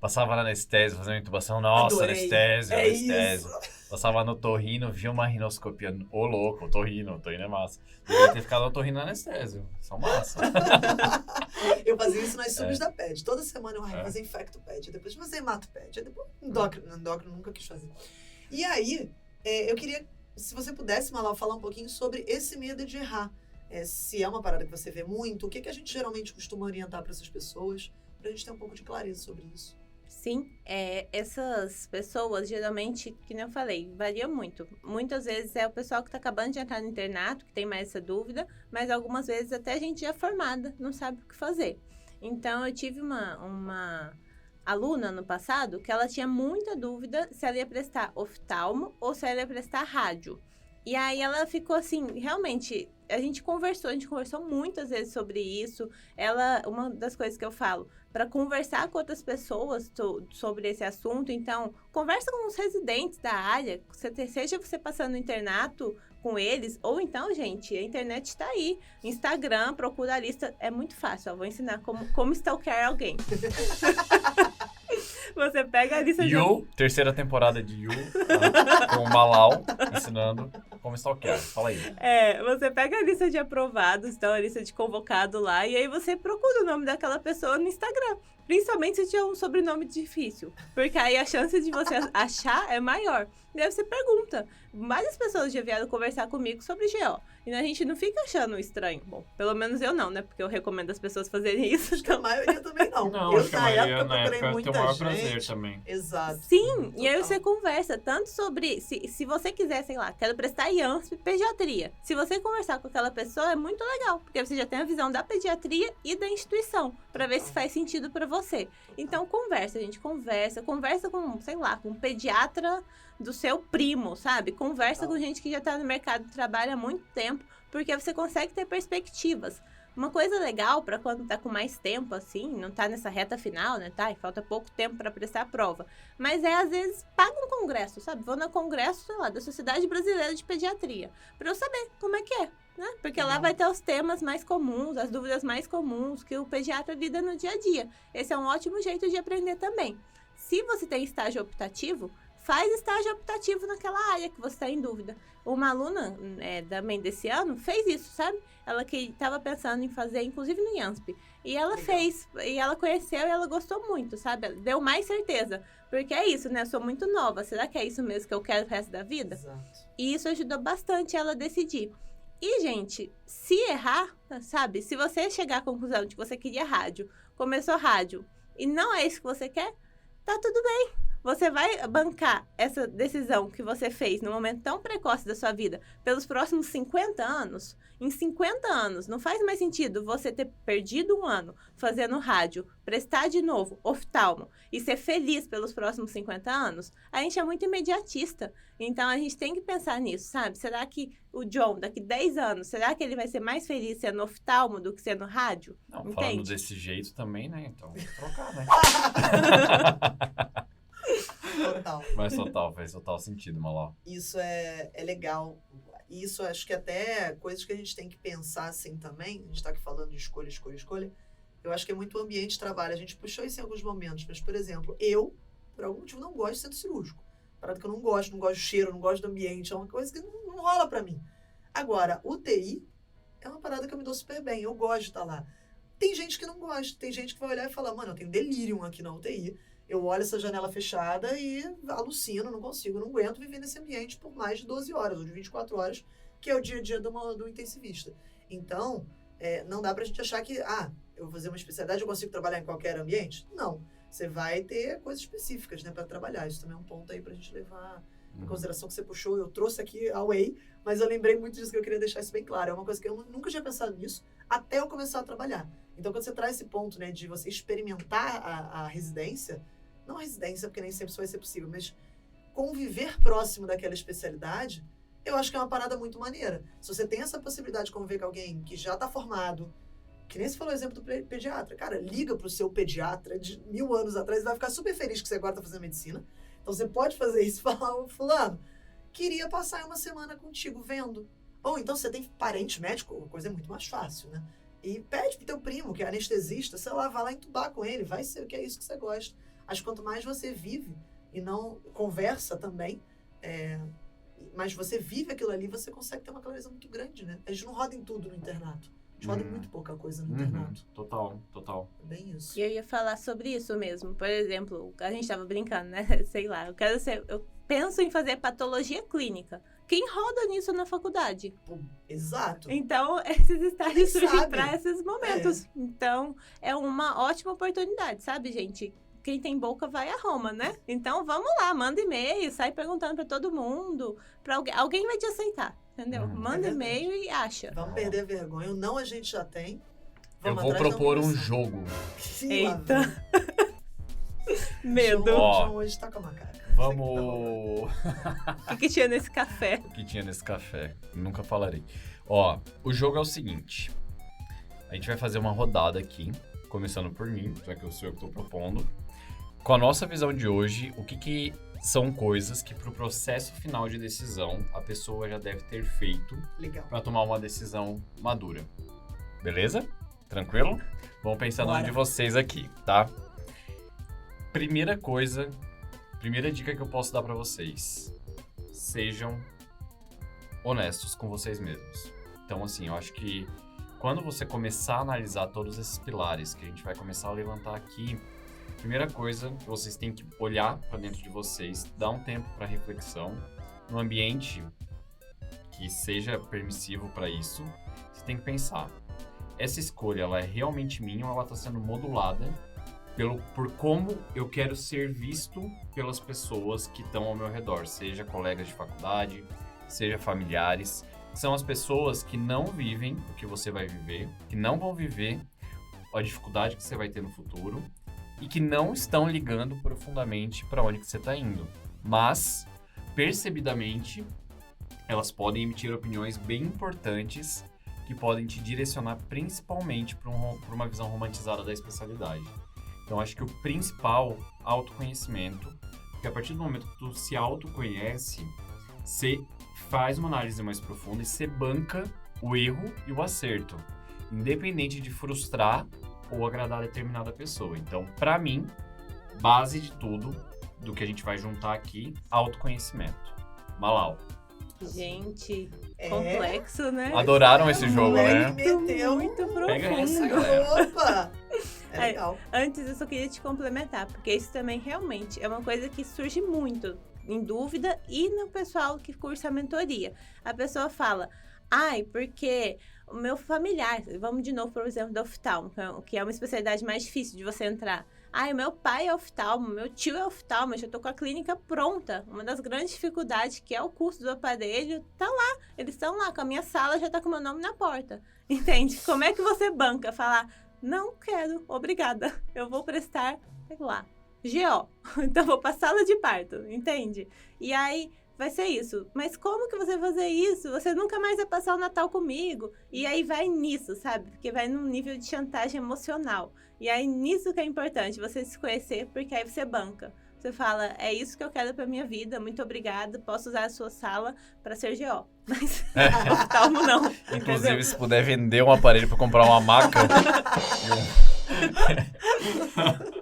Passava na anestésio, fazendo intubação, nossa, Adorei. anestésio. Passava no torrino, via uma rinoscopia, ô louco, torrino é massa. Deveria ter ficado no torrino na anestésio, são massa. Eu fazia isso nas subs da PED. Toda semana eu ia fazer infecto PED, depois fazer hemato PED, depois endócrino nunca quis fazer. E aí, eu queria, se você pudesse, Malau, falar um pouquinho sobre esse medo de errar. Se é uma parada que você vê muito, o que a gente geralmente costuma orientar para essas pessoas, pra gente ter um pouco de clareza sobre isso. Sim, essas pessoas, geralmente, que nem eu falei, varia muito. Muitas vezes é o pessoal que tá acabando de entrar no internato, que tem mais essa dúvida, mas algumas vezes até a gente já formada, não sabe o que fazer. Então, eu tive uma aluna no passado que ela tinha muita dúvida se ela ia prestar oftalmo ou se ela ia prestar rádio. E aí ela ficou assim, realmente, a gente conversou muitas vezes sobre isso. Uma das coisas que eu falo, para conversar com outras pessoas sobre esse assunto, então, conversa com os residentes da área, seja você passando no internato com eles, ou então, gente, a internet está aí. Instagram, procura a lista, é muito fácil, vou ensinar como stalkear alguém. Você pega a lista terceira temporada de com o Malau, ensinando como stalkear. Fala aí. Você pega a lista de aprovados, então a lista de convocado lá, e aí você procura o nome daquela pessoa no Instagram. Principalmente se tiver um sobrenome difícil, porque aí a chance de você achar é maior. E aí você pergunta. Várias pessoas já vieram conversar comigo sobre GO. E a gente não fica achando estranho. Bom, pelo menos eu não, né? Porque eu recomendo as pessoas fazerem isso. Acho que a maioria também não. Não, Eu, acho que a maioria na procurei época muita tem o maior gente. prazer também. Exato. Sim, e aí Total. você conversa tanto sobre... Se você quiser, sei lá, quero prestar IANSP, pediatria. Se você conversar com aquela pessoa, é muito legal. Porque você já tem a visão da pediatria e da instituição. Pra ver se faz sentido pra você. Então, conversa, gente. Conversa com, sei lá, com um pediatra do seu primo, sabe? Conversa com gente que já tá no mercado de trabalho há muito tempo. Porque você consegue ter perspectivas. Uma coisa legal para quando tá com mais tempo, assim, não tá nessa reta final, né, tá? E falta pouco tempo para prestar a prova. Mas às vezes, paga um congresso, sabe? Vou no congresso, sei lá, da Sociedade Brasileira de Pediatria, para eu saber como é que é, né? Porque lá vai ter os temas mais comuns, as dúvidas mais comuns que o pediatra lida no dia a dia. Esse é um ótimo jeito de aprender também. se você tem estágio optativo, faz estágio optativo naquela área que você está em dúvida. Uma aluna também desse ano fez isso, sabe? Ela que estava pensando em fazer, inclusive no IANSP. E ela fez, e ela conheceu e ela gostou muito, sabe? Deu mais certeza. Porque é isso, né? Eu sou muito nova. Será que é isso mesmo que eu quero pro resto da vida? Exato. E isso ajudou bastante ela a decidir. E, gente, se errar, sabe? Se você chegar à conclusão de que você queria rádio, começou rádio, e não é isso que você quer, tá tudo bem. Você vai bancar essa decisão que você fez num momento tão precoce da sua vida pelos próximos 50 anos? Em 50 anos, não faz mais sentido você ter perdido um ano fazendo rádio, prestar de novo oftalmo e ser feliz pelos próximos 50 anos? A gente é muito imediatista. Então, a gente tem que pensar nisso, sabe? Será que o John, daqui 10 anos, será que ele vai ser mais feliz sendo oftalmo do que sendo rádio? Não, Entende? falando desse jeito também, né? Então, vou trocar, né? Total. Faz total sentido, Malau. Isso é legal. Isso acho que até coisas que a gente tem que pensar assim também. A gente está aqui falando de escolha. Eu acho que é muito o ambiente de trabalho. A gente puxou isso em alguns momentos. Mas, por exemplo, eu, por algum motivo, não gosto de centro cirúrgico. Parada que eu não gosto do cheiro, não gosto do ambiente. É uma coisa que não rola pra mim. Agora, UTI é uma parada que eu me dou super bem. Eu gosto de estar lá. Tem gente que não gosta. Tem gente que vai olhar e falar, mano, eu tenho delírio aqui na UTI. Eu olho essa janela fechada e alucino, não consigo, não aguento viver nesse ambiente por mais de 12 horas, ou de 24 horas, que é o dia a dia do intensivista. Então, não dá pra gente achar que, eu vou fazer uma especialidade, eu consigo trabalhar em qualquer ambiente? Não. Você vai ter coisas específicas, né, pra trabalhar. Isso também é um ponto aí pra gente levar em consideração que você puxou. Eu trouxe aqui a Whey, mas eu lembrei muito disso que eu queria deixar isso bem claro. É uma coisa que eu nunca tinha pensado nisso até eu começar a trabalhar. Então, quando você traz esse ponto, né, de você experimentar a residência, não a residência, porque nem sempre isso vai ser possível, mas conviver próximo daquela especialidade, eu acho que é uma parada muito maneira. Se você tem essa possibilidade de conviver com alguém que já está formado, que nem você falou o exemplo do pediatra. Cara, liga pro seu pediatra de 1000 anos atrás e vai ficar super feliz que você agora está fazendo medicina. Então você pode fazer isso e falar, fulano, queria passar uma semana contigo vendo. Ou então você tem parente médico, a coisa é muito mais fácil, né? E pede pro teu primo, que é anestesista, sei lá, vai lá entubar com ele, vai ser o que é isso que você gosta. Acho que quanto mais você vive e não conversa também, mas você vive aquilo ali, você consegue ter uma clareza muito grande, né? A gente não roda em tudo no internato. A gente roda em muito pouca coisa no internato. Total. É bem isso. E eu ia falar sobre isso mesmo. Por exemplo, a gente tava brincando, né? Sei lá, eu penso em fazer patologia clínica. Quem roda nisso na faculdade? Pô, exato. Então, esses estágios surgem sabe. para esses momentos. Então, é uma ótima oportunidade, sabe, gente? Quem tem boca vai a Roma, né? Então, vamos lá, manda e-mail, sai perguntando para todo mundo. Pra alguém vai te aceitar, entendeu? Manda e-mail e acha. Vamos perder a vergonha. O não a gente já tem. Eu Vamos vou atrás da propor um humilhação. jogo. Eita. Medo. João hoje tá com a macaca. Vamos... O que tinha nesse café? O que tinha nesse café? Nunca falarei. Ó, o jogo é o seguinte. A gente vai fazer uma rodada aqui, começando por mim, já que eu sou eu que tô propondo. Com a nossa visão de hoje, o que são coisas que pro processo final de decisão a pessoa já deve ter feito Legal. para tomar uma decisão madura. Beleza? Tranquilo? Vamos pensar no de vocês aqui, tá? Primeira dica que eu posso dar para vocês. Sejam honestos com vocês mesmos. Então, assim, eu acho que quando você começar a analisar todos esses pilares que a gente vai começar a levantar aqui, primeira coisa que vocês têm que olhar para dentro de vocês, dar um tempo para reflexão, num ambiente que seja permissivo para isso, você tem que pensar, essa escolha ela é realmente minha ou ela está sendo modulada por como eu quero ser visto pelas pessoas que estão ao meu redor, seja colegas de faculdade, seja familiares. São as pessoas que não vivem o que você vai viver, que não vão viver a dificuldade que você vai ter no futuro e que não estão ligando profundamente para onde que você está indo. Mas, percebidamente, elas podem emitir opiniões bem importantes que podem te direcionar principalmente para uma visão romantizada da especialidade. Então, acho que o principal, autoconhecimento, porque a partir do momento que tu se autoconhece, você faz uma análise mais profunda e você banca o erro e o acerto, independente de frustrar ou agradar determinada pessoa. Então, para mim, base de tudo, do que a gente vai juntar aqui, autoconhecimento. Malau. Gente, complexo, né? Adoraram esse jogo, né? Muito profundo. Pega essa, galera. Opa! É legal. Antes, eu só queria te complementar, porque isso também realmente é uma coisa que surge muito em dúvida e no pessoal que cursa a mentoria. A pessoa fala, porque o meu familiar, vamos de novo, por exemplo, do oftalmo, que é uma especialidade mais difícil de você entrar. O meu pai é oftalmo, meu tio é oftalmo, eu já tô com a clínica pronta. Uma das grandes dificuldades, que é o custo do aparelho, tá lá. Eles estão lá, com a minha sala já tá com o meu nome na porta. Entende? Como é que você banca? Falar, não quero, obrigada. Eu vou prestar, sei lá, GO. Então vou pra sala de parto, entende? E aí vai ser isso. Mas como que você vai fazer isso? Você nunca mais vai passar o Natal comigo. E aí vai nisso, sabe? Porque vai num nível de chantagem emocional. E aí nisso que é importante, você se conhecer, porque aí você banca. Você fala, é isso que eu quero pra minha vida, muito obrigada, posso usar a sua sala pra ser GO. Mas oftalmo não, Inclusive, entendeu? se puder vender um aparelho pra comprar uma maca.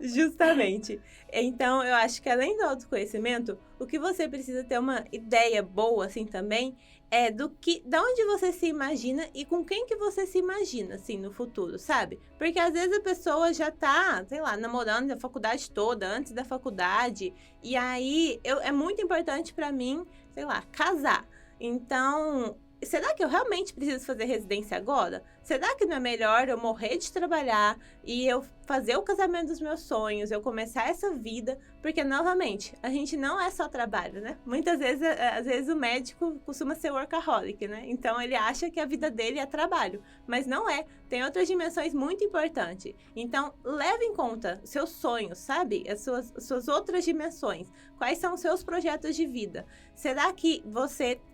Justamente. Então, eu acho que além do autoconhecimento, o que você precisa ter uma ideia boa, assim, também, é da onde você se imagina e com quem que você se imagina, assim, no futuro, sabe? Porque às vezes a pessoa já tá, sei lá, namorando a faculdade toda, antes da faculdade, e aí é muito importante pra mim, sei lá, casar. Então, será que eu realmente preciso fazer residência agora? Será que não é melhor eu morrer de trabalhar e eu fazer o casamento dos meus sonhos, eu começar essa vida? Porque, novamente, a gente não é só trabalho, né? Muitas vezes, às vezes o médico costuma ser workaholic, né? Então, ele acha que a vida dele é trabalho, mas não é. Tem outras dimensões muito importantes. Então, leve em conta seus sonhos, sabe? As suas outras dimensões. Quais são os seus projetos de vida? Será que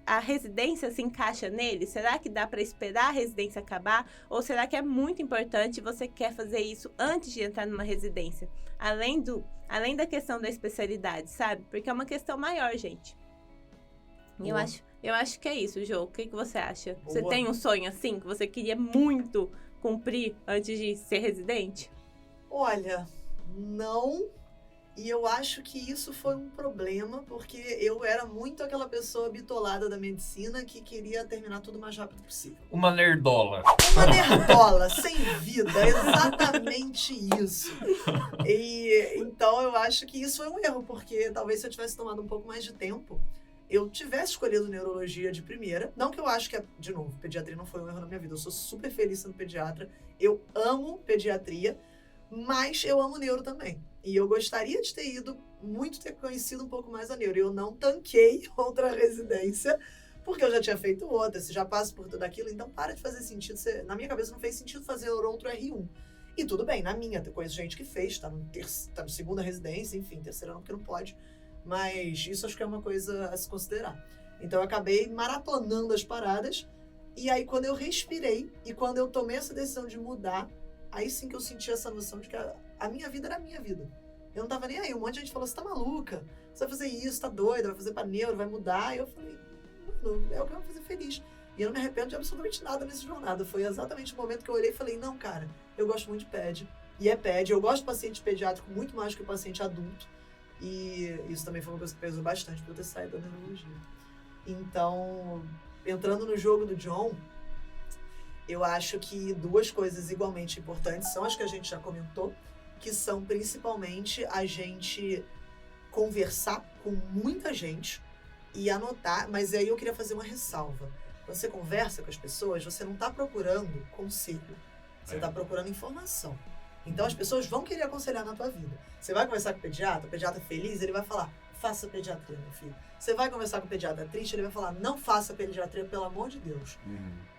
a residência se encaixa nele? Será que dá para esperar a residência acabar? Ou será que é muito importante e você quer fazer isso antes de entrar numa residência? Além da questão da especialidade, sabe? Porque é uma questão maior, gente. Eu acho que é isso, Jô. O que você acha? Boa. Você tem um sonho assim que você queria muito cumprir antes de ser residente? Olha, não. E eu acho que isso foi um problema, porque eu era muito aquela pessoa bitolada da medicina que queria terminar tudo o mais rápido possível. Uma nerdola. Uma nerdola, sem vida, exatamente isso. E então eu acho que isso foi um erro, porque talvez se eu tivesse tomado um pouco mais de tempo, eu tivesse escolhido neurologia de primeira. Não que eu acho que, de novo, pediatria não foi um erro na minha vida. Eu sou super feliz sendo pediatra. Eu amo pediatria, mas eu amo neuro também. E eu gostaria de ter conhecido um pouco mais a neuro. Eu não tanquei outra residência, porque eu já tinha feito outra. Você já passa por tudo aquilo, então para de fazer sentido. Na minha cabeça não fez sentido fazer outro R1. E tudo bem, na minha, eu conheço gente que fez, tá no segunda residência, enfim, terceira não, porque não pode. Mas isso acho que é uma coisa a se considerar. Então eu acabei maratonando as paradas, e aí quando eu respirei, e quando eu tomei essa decisão de mudar, aí sim que eu senti essa noção de que a minha vida era a minha vida. Eu não tava nem aí. Um monte de gente falou, você tá maluca? Você vai fazer isso, tá doida, vai fazer pra neuro, vai mudar. E eu falei, mano, é o que vai me fazer feliz. E eu não me arrependo de absolutamente nada nessa jornada. Foi exatamente o momento que eu olhei e falei, não, cara, eu gosto muito de PED. E é PED. Eu gosto de paciente pediátrico muito mais do que paciente adulto. E isso também foi uma coisa que pesou bastante pra eu ter saído da neurologia. Então, entrando no jogo do John, eu acho que duas coisas igualmente importantes são as que a gente já comentou, que são principalmente a gente conversar com muita gente e anotar, mas aí eu queria fazer uma ressalva. Quando você conversa com as pessoas, você não está procurando conselho, você está procurando informação. Então as pessoas vão querer aconselhar na tua vida. Você vai conversar com o pediatra feliz, ele vai falar, faça pediatria, meu filho. Você vai conversar com o pediatra triste, ele vai falar, não faça pediatria, pelo amor de Deus.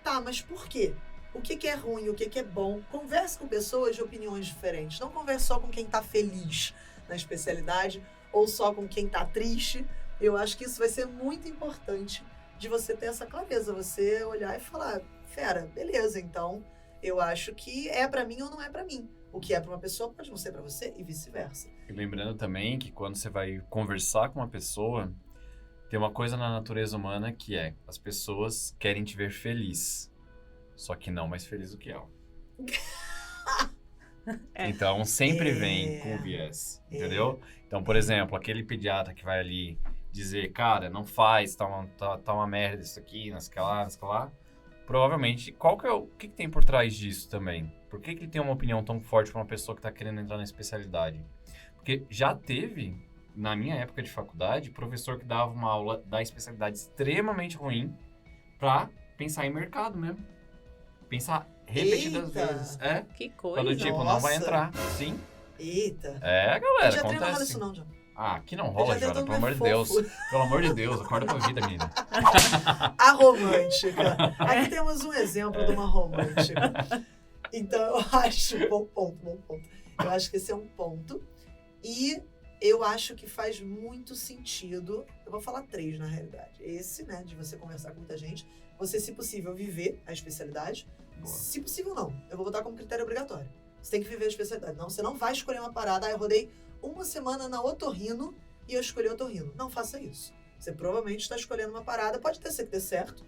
Tá, mas por quê? O que é ruim, o que é bom? Converse com pessoas de opiniões diferentes. Não converse só com quem tá feliz na especialidade ou só com quem tá triste. Eu acho que isso vai ser muito importante de você ter essa clareza. Você olhar e falar, fera, beleza, então eu acho que é pra mim ou não é pra mim. O que é pra uma pessoa pode não ser pra você e vice-versa. E lembrando também que quando você vai conversar com uma pessoa, tem uma coisa na natureza humana que é, as pessoas querem te ver feliz. Só que não mais feliz do que ela. Então, sempre vem com viés, entendeu? Então, por exemplo, aquele pediatra que vai ali dizer, cara, não faz, tá uma merda isso aqui, não sei o que lá, não sei o que lá. Provavelmente, o que tem por trás disso também? Por que ele tem uma opinião tão forte pra uma pessoa que tá querendo entrar na especialidade? Porque já teve, na minha época de faculdade, professor que dava uma aula da especialidade extremamente ruim pra pensar em mercado mesmo. Pensar repetidas vezes. Que coisa. Quando tipo, não vai entrar. Sim. Eita. Galera, Já acontece. não rola isso não, John. Aqui não rola, Já Jona, tentou pelo amor de ver Deus. fofo. Pelo amor de Deus, acorda pra vida, menina. A romântica. Aqui temos um exemplo de uma romântica. Então, eu acho... Bom ponto. Eu acho que esse é um ponto. E eu acho que faz muito sentido... Eu vou falar 3, na realidade. Esse, né, de você conversar com muita gente. Você, se possível, viver a especialidade. Boa. Se possível, não. Eu vou botar como critério obrigatório. Você tem que viver a especialidade. Não, você não vai escolher uma parada. Eu rodei uma semana na otorrino e eu escolhi otorrino. Não faça isso. Você provavelmente está escolhendo uma parada, pode ter ser que dê certo,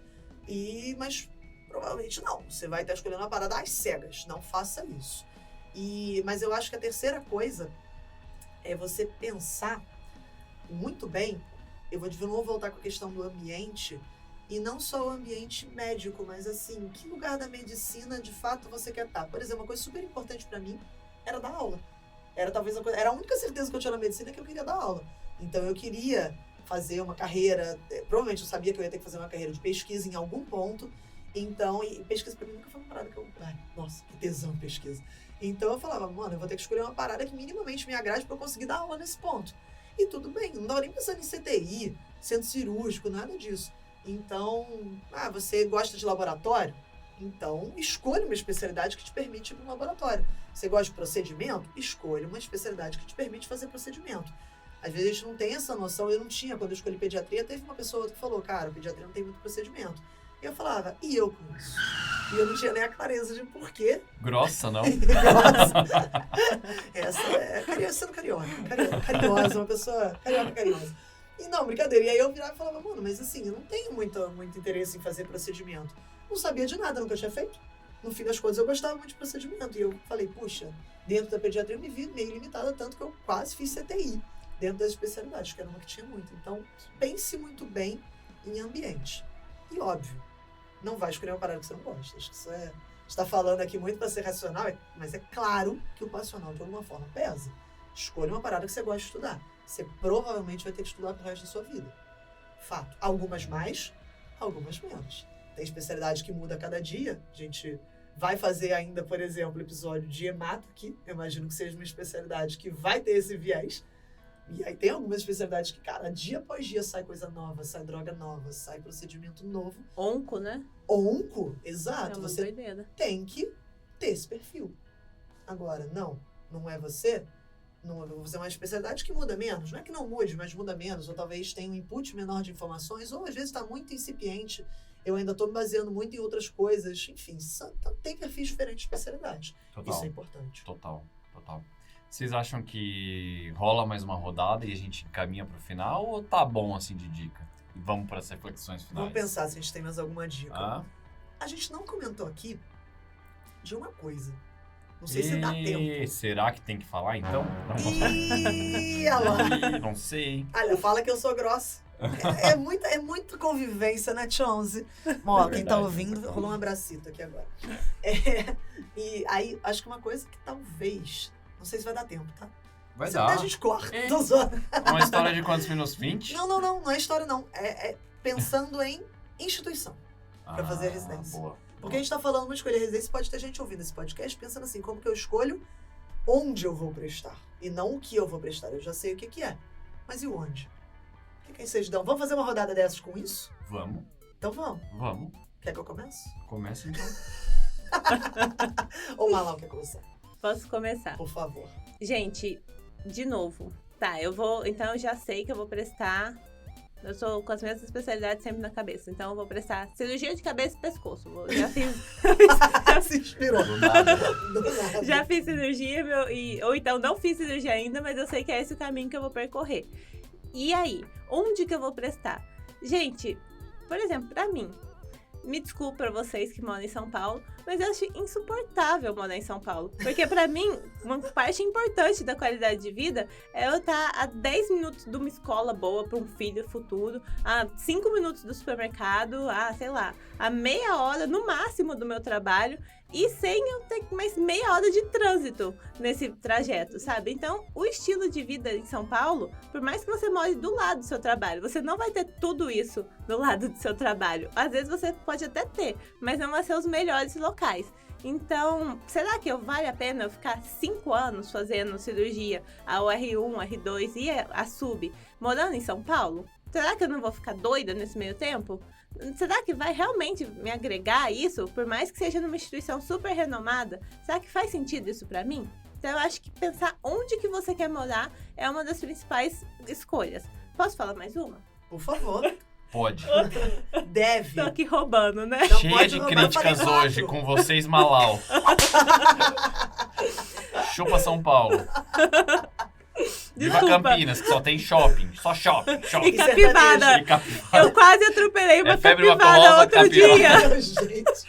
mas provavelmente não. Você vai estar escolhendo uma parada às cegas. Não faça isso. Mas eu acho que a terceira coisa é você pensar muito bem. Eu vou voltar com a questão do ambiente, e não só o ambiente médico, mas assim, que lugar da medicina de fato você quer estar. Por exemplo, uma coisa super importante para mim era dar aula. Era a única certeza que eu tinha na medicina que eu queria dar aula. Então eu queria fazer uma carreira, provavelmente eu sabia que eu ia ter que fazer uma carreira de pesquisa em algum ponto. Então, e pesquisa pra mim nunca foi uma parada que eu... nossa, que tesão pesquisa. Então eu falava, mano, eu vou ter que escolher uma parada que minimamente me agrade pra eu conseguir dar aula nesse ponto. E tudo bem, não tava nem pensando em CTI, centro cirúrgico, nada disso. Então, você gosta de laboratório? Então, escolha uma especialidade que te permite ir para um laboratório. Você gosta de procedimento? Escolha uma especialidade que te permite fazer procedimento. Às vezes a gente não tem essa noção, eu não tinha, quando eu escolhi pediatria, teve uma pessoa que falou, cara, pediatria não tem muito procedimento. E eu falava, e eu com isso? E eu não tinha nem a clareza de porquê. Grossa, não? Grossa. Essa é sendo carinhosa, uma pessoa carinhosa. E não, brincadeira. E aí eu virava e falava, mano, mas assim, eu não tenho muito interesse em fazer procedimento. Não sabia de nada, nunca tinha feito. No fim das contas, eu gostava muito de procedimento. E eu falei, puxa, dentro da pediatria eu me vi meio limitada, tanto que eu quase fiz CTI dentro das especialidades, que era uma que tinha muito. Então, pense muito bem em ambiente. E óbvio, não vai escolher uma parada que você não gosta. Acho que isso é... A gente está falando aqui muito para ser racional, mas é claro que o passional, de alguma forma, pesa. Escolha uma parada que você gosta de estudar. Você provavelmente vai ter que estudar pro resto da sua vida. Fato. Algumas mais, algumas menos. Tem especialidade que muda a cada dia. A gente vai fazer ainda, por exemplo, episódio de hemato aqui. Eu imagino que seja uma especialidade que vai ter esse viés. E aí tem algumas especialidades que, cara, dia após dia sai coisa nova, sai droga nova, sai procedimento novo. Onco, né? Onco, exato. É uma você doideira. tem que ter esse perfil. Agora, não é você. Não, eu vou fazer uma especialidade que muda menos. Não é que não mude, mas muda menos. Ou talvez tenha um input menor de informações. Ou às vezes está muito incipiente. Eu ainda estou me baseando muito em outras coisas. Enfim, tem perfis diferentes de especialidades. Total. Isso é importante. Total. Vocês acham que rola mais uma rodada e a gente encaminha pro final? Ou tá bom assim de dica? E vamos para as reflexões finais. Vamos pensar se a gente tem mais alguma dica. Ah? A gente não comentou aqui de uma coisa. Não sei se dá tempo. Será que tem que falar então? Não posso Ih, olha lá. Não sei. Olha, fala que eu sou grossa. É muita convivência, né, Tchonze? Ó, quem tá ouvindo, rolou um abracito aqui agora. E aí, acho que uma coisa que talvez... Não sei se vai dar tempo, tá? Vai se dar. der, a gente corta. Tô zoando. Uma história de quantos minutos? 20? Não é história, não. É pensando em instituição pra fazer a residência. Boa. Porque a gente tá falando uma escolha residência, pode ter gente ouvindo esse podcast pensando assim, como que eu escolho onde eu vou prestar e não o que eu vou prestar. Eu já sei o que é, mas e o onde? O que vocês dão? Vamos fazer uma rodada dessas com isso? Vamos. Então vamos. Vamos. Quer que eu comece? Começa então. Ou o Malau quer começar? Posso começar? Por favor. Gente, de novo. Tá, então eu já sei que eu vou prestar... Eu sou com as mesmas especialidades sempre na cabeça. Então eu vou prestar cirurgia de cabeça e pescoço. Já fiz... Se inspirou. Do nada. Do nada. Já fiz cirurgia, ou então não fiz cirurgia ainda, mas eu sei que é esse o caminho que eu vou percorrer. E aí, onde que eu vou prestar? Gente, por exemplo, pra mim, me desculpo pra vocês que moram em São Paulo, mas eu acho insuportável morar em São Paulo. Porque pra mim, uma parte importante da qualidade de vida é eu estar a 10 minutos de uma escola boa pra um filho futuro, a 5 minutos do supermercado, a meia hora no máximo do meu trabalho, e sem eu ter mais meia hora de trânsito nesse trajeto, sabe? Então, o estilo de vida em São Paulo, por mais que você more do lado do seu trabalho, você não vai ter tudo isso do lado do seu trabalho. Às vezes você pode até ter, mas não vai ser os melhores locais. Então, será que vale a pena eu ficar 5 anos fazendo cirurgia, a R1, R2 e a sub, morando em São Paulo? Será que eu não vou ficar doida nesse meio tempo? Será que vai realmente me agregar isso, por mais que seja numa instituição super renomada? Será que faz sentido isso pra mim? Então eu acho que pensar onde que você quer morar é uma das principais escolhas. Posso falar mais uma? Por favor. Pode. Deve. Tô aqui roubando, né? Não Cheia pode de roubar, críticas falei hoje 4. com vocês, Malau. Chupa São Paulo. Viva Desculpa. Campinas, que só tem shopping. Só shopping. E E capivara. capivara. Eu quase atropelei uma É febre capivara vaporosa, outro capivara. dia. Meu, gente.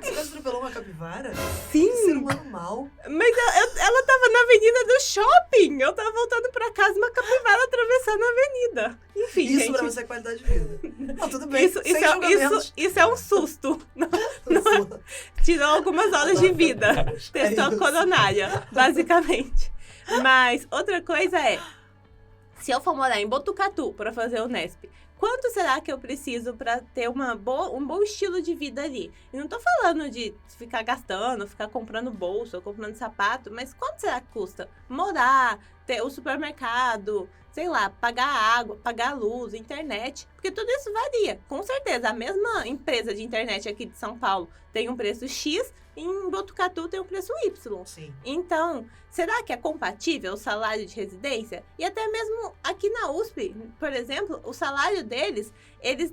Você quase atropelou uma capivara? Que ser Sim, humano mal. mas ela tava na avenida do shopping. Eu tava voltando pra casa e uma capivara atravessando a avenida. Enfim, Isso gente. pra você é qualidade de vida. Não, tudo bem. Isso, sem isso, julgamentos. isso é um susto. Tirou algumas horas de vida. Tensão isso. coronária, basicamente. Mas outra coisa é, se eu for morar em Botucatu para fazer o Nesp, quanto será que eu preciso para ter um bom estilo de vida ali? E não tô falando de ficar gastando, ficar comprando bolsa, comprando sapato, mas quanto será que custa morar, ter o supermercado, sei lá, pagar água, pagar luz, internet, porque tudo isso varia. Com certeza, a mesma empresa de internet aqui de São Paulo tem um preço X, e em Botucatu tem um preço Y. Sim. Então, será que é compatível o salário de residência? E até mesmo aqui na USP, por exemplo, o salário deles, eles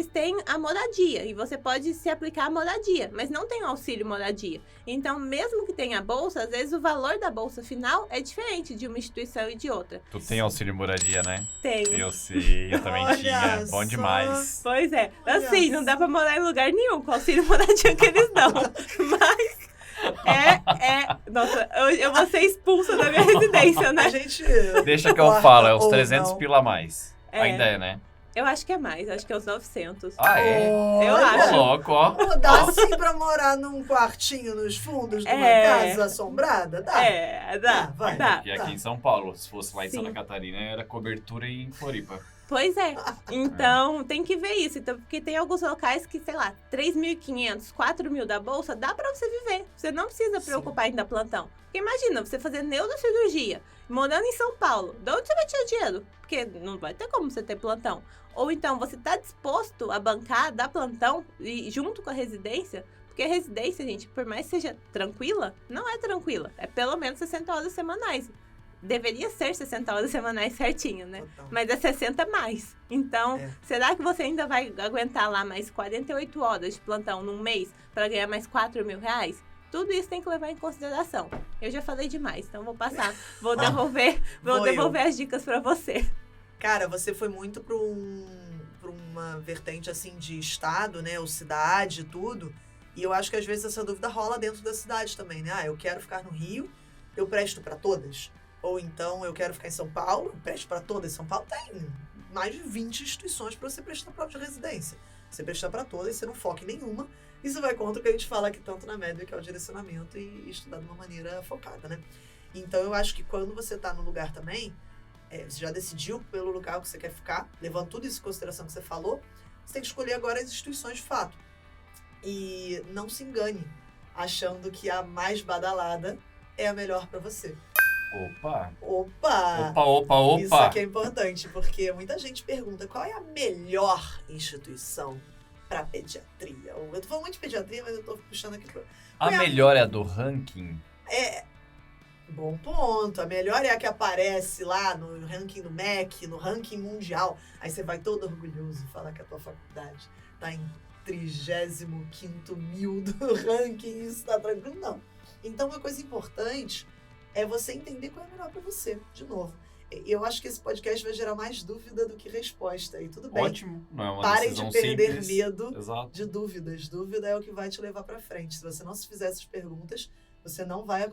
têm a moradia, e você pode se aplicar a moradia, mas não tem o auxílio moradia. Então, mesmo que tenha bolsa, às vezes o valor da bolsa final é diferente de uma instituição e de outra. Tu tem auxílio moradia, né? Tem. Eu sei, eu também Olha tinha. Bom só. demais. Pois é. Olha Assim, não dá só. pra morar em lugar nenhum com o auxílio moradia que eles dão. Mas Nossa, eu vou ser expulsa da minha residência, né? A gente... Deixa que eu corta falo, é os ou 300 não. pila a mais. É. Ainda é, né? Eu acho que é mais, acho que é uns 900. Ah, é? Eu Olha, acho. Tô louco, ó. Dá Ó. sim pra morar num quartinho nos fundos de uma É. casa assombrada? Dá. Dá, vai. dá. E aqui em São Paulo, se fosse lá em Sim. Santa Catarina, era cobertura em Floripa. Pois é. Então, tem que ver isso. Então, porque tem alguns locais que, sei lá, 3.500, 4.000 da bolsa, dá pra você viver. Você não precisa Sim. preocupar em dar plantão. Porque imagina, você fazer neurocirurgia, morando em São Paulo. De onde você vai tirar dinheiro? Porque não vai ter como você ter plantão. Ou então, você tá disposto a bancar, dar plantão, e junto com a residência? Porque a residência, gente, por mais que seja tranquila, não é tranquila. É pelo menos 60 horas semanais. Deveria ser 60 horas semanais certinho, né? Total. Mas é 60 mais. Então, É. será que você ainda vai aguentar lá mais 48 horas de plantão num mês para ganhar mais 4.000 reais? Tudo isso tem que levar em consideração. Eu já falei demais, então vou passar. Vou devolver Vou eu. as dicas para você. Cara, você foi muito pra uma vertente, assim, de estado, né? Ou cidade, tudo. E eu acho que, às vezes, essa dúvida rola dentro da cidade também, né? Ah, eu quero ficar no Rio, eu presto pra todas. Ou então, eu quero ficar em São Paulo, eu presto pra todas. São Paulo tem mais de 20 instituições pra você prestar prova de residência. Você prestar pra todas, você não foca em nenhuma. Isso vai contra o que a gente fala aqui tanto na média, que é o direcionamento e estudar de uma maneira focada, né? Então, eu acho que quando você tá no lugar também, você já decidiu pelo lugar que você quer ficar, levando tudo isso em consideração que você falou, você tem que escolher agora as instituições de fato. E não se engane achando que a mais badalada é a melhor pra você. Opa! Opa! Isso Opa! aqui é importante, porque muita gente pergunta qual é a melhor instituição pra pediatria. Eu tô falando muito de pediatria, mas eu tô puxando aqui pro... A melhor é a do ranking? Bom ponto. A melhor é a que aparece lá no ranking do MEC, no ranking mundial. Aí você vai todo orgulhoso falar que a tua faculdade tá em 35º mil do ranking, isso tá tranquilo? Não. Então, uma coisa importante é você entender qual é melhor pra você. De novo, Eu acho que esse podcast vai gerar mais dúvida do que resposta. E tudo bem. Ótimo, não é uma Parem decisão de perder simples. medo Exato. de dúvidas. Dúvida é o que vai te levar para frente. Se você não se fizer essas perguntas, você não vai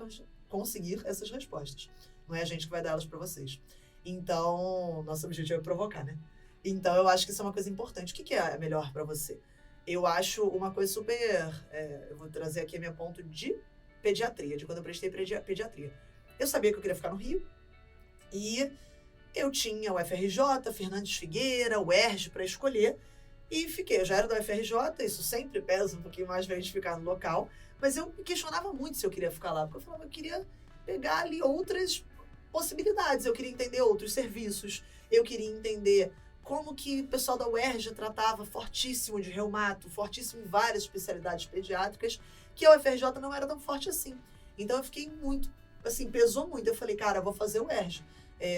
conseguir essas respostas. Não é a gente que vai dar elas para vocês. Então, nosso objetivo é provocar, né? Então, eu acho que isso é uma coisa importante. O que é melhor para você? Eu acho uma coisa super... eu vou trazer aqui a minha ponto de pediatria, de quando eu prestei pediatria. Eu sabia que eu queria ficar no Rio. E eu tinha o FRJ, Fernandes Figueira, o ERJ para escolher. E fiquei. Eu já era da UFRJ, isso sempre pesa um pouquinho mais pra gente ficar no local. Mas eu me questionava muito se eu queria ficar lá. Porque eu falava, eu queria pegar ali outras possibilidades. Eu queria entender outros serviços. Eu queria entender como que o pessoal da UERJ tratava fortíssimo de reumato, fortíssimo em várias especialidades pediátricas, que a UFRJ não era tão forte assim. Então eu fiquei muito, assim, pesou muito. Eu falei, cara, eu vou fazer o UERJ.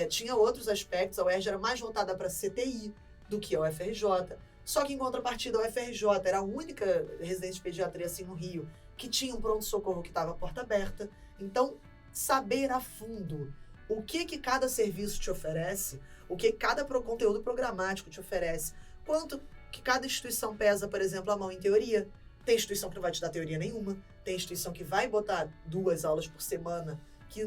Tinha outros aspectos, a UERJ era mais voltada para CTI do que a UFRJ. Só que em contrapartida, a UFRJ era a única residência de pediatria assim no Rio que tinha um pronto-socorro que estava a porta aberta. Então, saber a fundo o que cada serviço te oferece, o que cada conteúdo programático te oferece, quanto que cada instituição pesa, por exemplo, a mão em teoria. Tem instituição que não vai te dar teoria nenhuma, tem instituição que vai botar 2 aulas por semana, que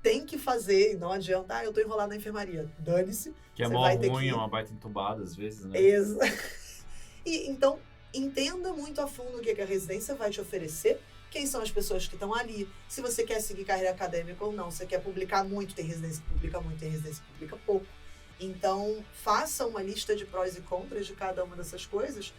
tem que fazer, e não adianta, eu tô enrolado na enfermaria, dane-se. Que é mó ruim, é uma baita entubada às vezes, né? E então, entenda muito a fundo o que a residência vai te oferecer, quem são as pessoas que estão ali, se você quer seguir carreira acadêmica ou não, se você quer publicar muito, tem residência que publica muito, tem residência que publica pouco. Então, faça uma lista de prós e contras de cada uma dessas coisas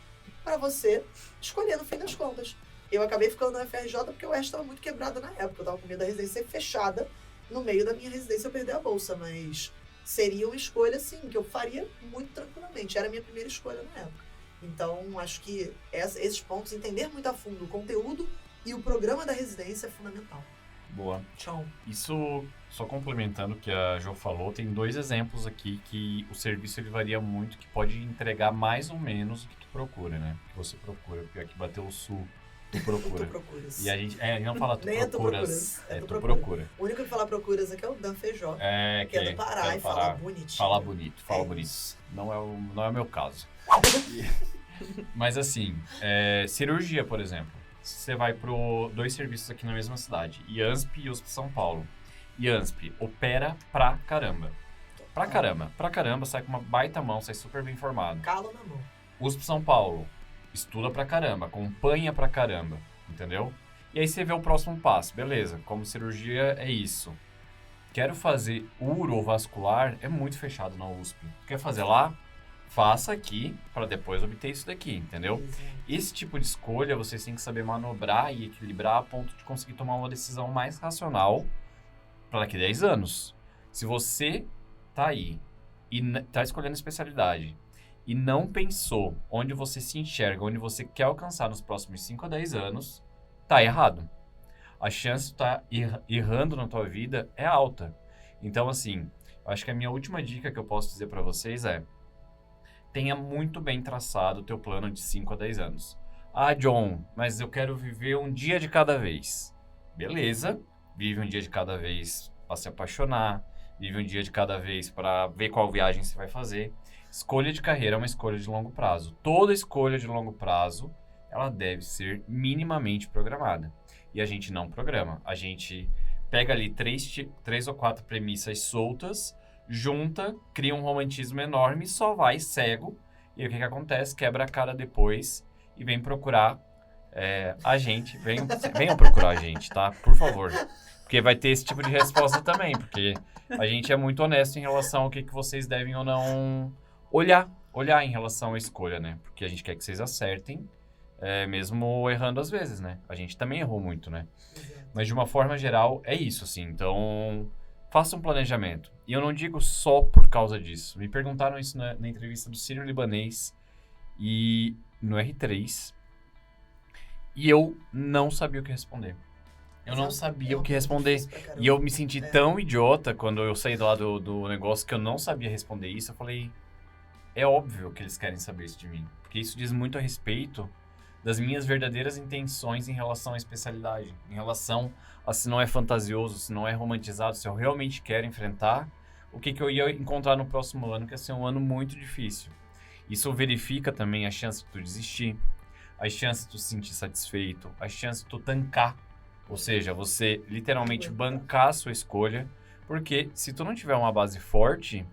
para você escolher no fim das contas. Eu acabei ficando na UFRJ porque o UERJ estava muito quebrado na época. Eu estava com medo da residência ser fechada no meio da minha residência eu perder a bolsa, mas seria uma escolha, assim, que eu faria muito tranquilamente. Era a minha primeira escolha na época. Então, acho que esses pontos, entender muito a fundo o conteúdo e o programa da residência é fundamental. Boa. Tchau. Isso, só complementando o que a Jo falou, tem 2 exemplos aqui que o serviço ele varia muito, que pode entregar mais ou menos o que tu procura, né? O que você procura, porque aqui bateu o sul, tu procura. Tu procuras. E a gente não fala tu Nem procuras, tu tu procura. O único que fala procuras aqui é o Dan Feijó, que é do que Pará é e do fala Pará. bonitinho. Fala bonito, fala bonito. Isso. Não é o meu caso. Mas assim, cirurgia, por exemplo. Você vai pro 2 serviços aqui na mesma cidade, IANSP e USP São Paulo. IANSP opera pra caramba. Pra caramba, sai com uma baita mão, sai super bem formado. Calo na mão. USP São Paulo, estuda pra caramba, acompanha pra caramba, entendeu? E aí você vê o próximo passo, beleza, como cirurgia é isso. Quero fazer urovascular, é muito fechado na USP. Quer fazer lá? Faça aqui para depois obter isso daqui, entendeu? Esse tipo de escolha vocês têm que saber manobrar e equilibrar a ponto de conseguir tomar uma decisão mais racional para daqui a 10 anos. Se você tá aí e tá escolhendo especialidade e não pensou onde você se enxerga, onde você quer alcançar nos próximos 5 a 10 anos, tá errado. A chance de estar errando na tua vida é alta. Então, assim, acho que a minha última dica que eu posso dizer para vocês é: tenha muito bem traçado o teu plano de 5 a 10 anos. Ah, John, mas eu quero viver um dia de cada vez. Beleza, vive um dia de cada vez para se apaixonar, vive um dia de cada vez para ver qual viagem você vai fazer. Escolha de carreira é uma escolha de longo prazo. Toda escolha de longo prazo, ela deve ser minimamente programada. E a gente não programa. A gente pega ali 3 ou 4 premissas soltas, junta, cria um romantismo enorme, só vai cego. E aí o que acontece? Quebra a cara depois e vem procurar a gente. Venham procurar a gente, tá? Por favor. Porque vai ter esse tipo de resposta também. Porque a gente é muito honesto em relação ao que vocês devem ou não olhar em relação à escolha, né? Porque a gente quer que vocês acertem, mesmo errando às vezes, né? A gente também errou muito, né? Mas de uma forma geral, é isso, assim. Então, faça um planejamento. E eu não digo só por causa disso. Me perguntaram isso na entrevista do Sírio Libanês e no R3. E eu não sabia o que responder. Eu não sabia o que responder. E eu me senti tão idiota quando eu saí lá do negócio que eu não sabia responder isso. Eu falei, é óbvio que eles querem saber isso de mim. Porque isso diz muito a respeito das minhas verdadeiras intenções em relação à especialidade, em relação a se não é fantasioso, se não é romantizado, se eu realmente quero enfrentar o que eu ia encontrar no próximo ano, que ia ser um ano muito difícil. Isso verifica também a chance de tu desistir, a chance de tu se sentir satisfeito, a chance de tu tancar. Ou seja, você literalmente bancar a sua escolha, porque se tu não tiver uma base forte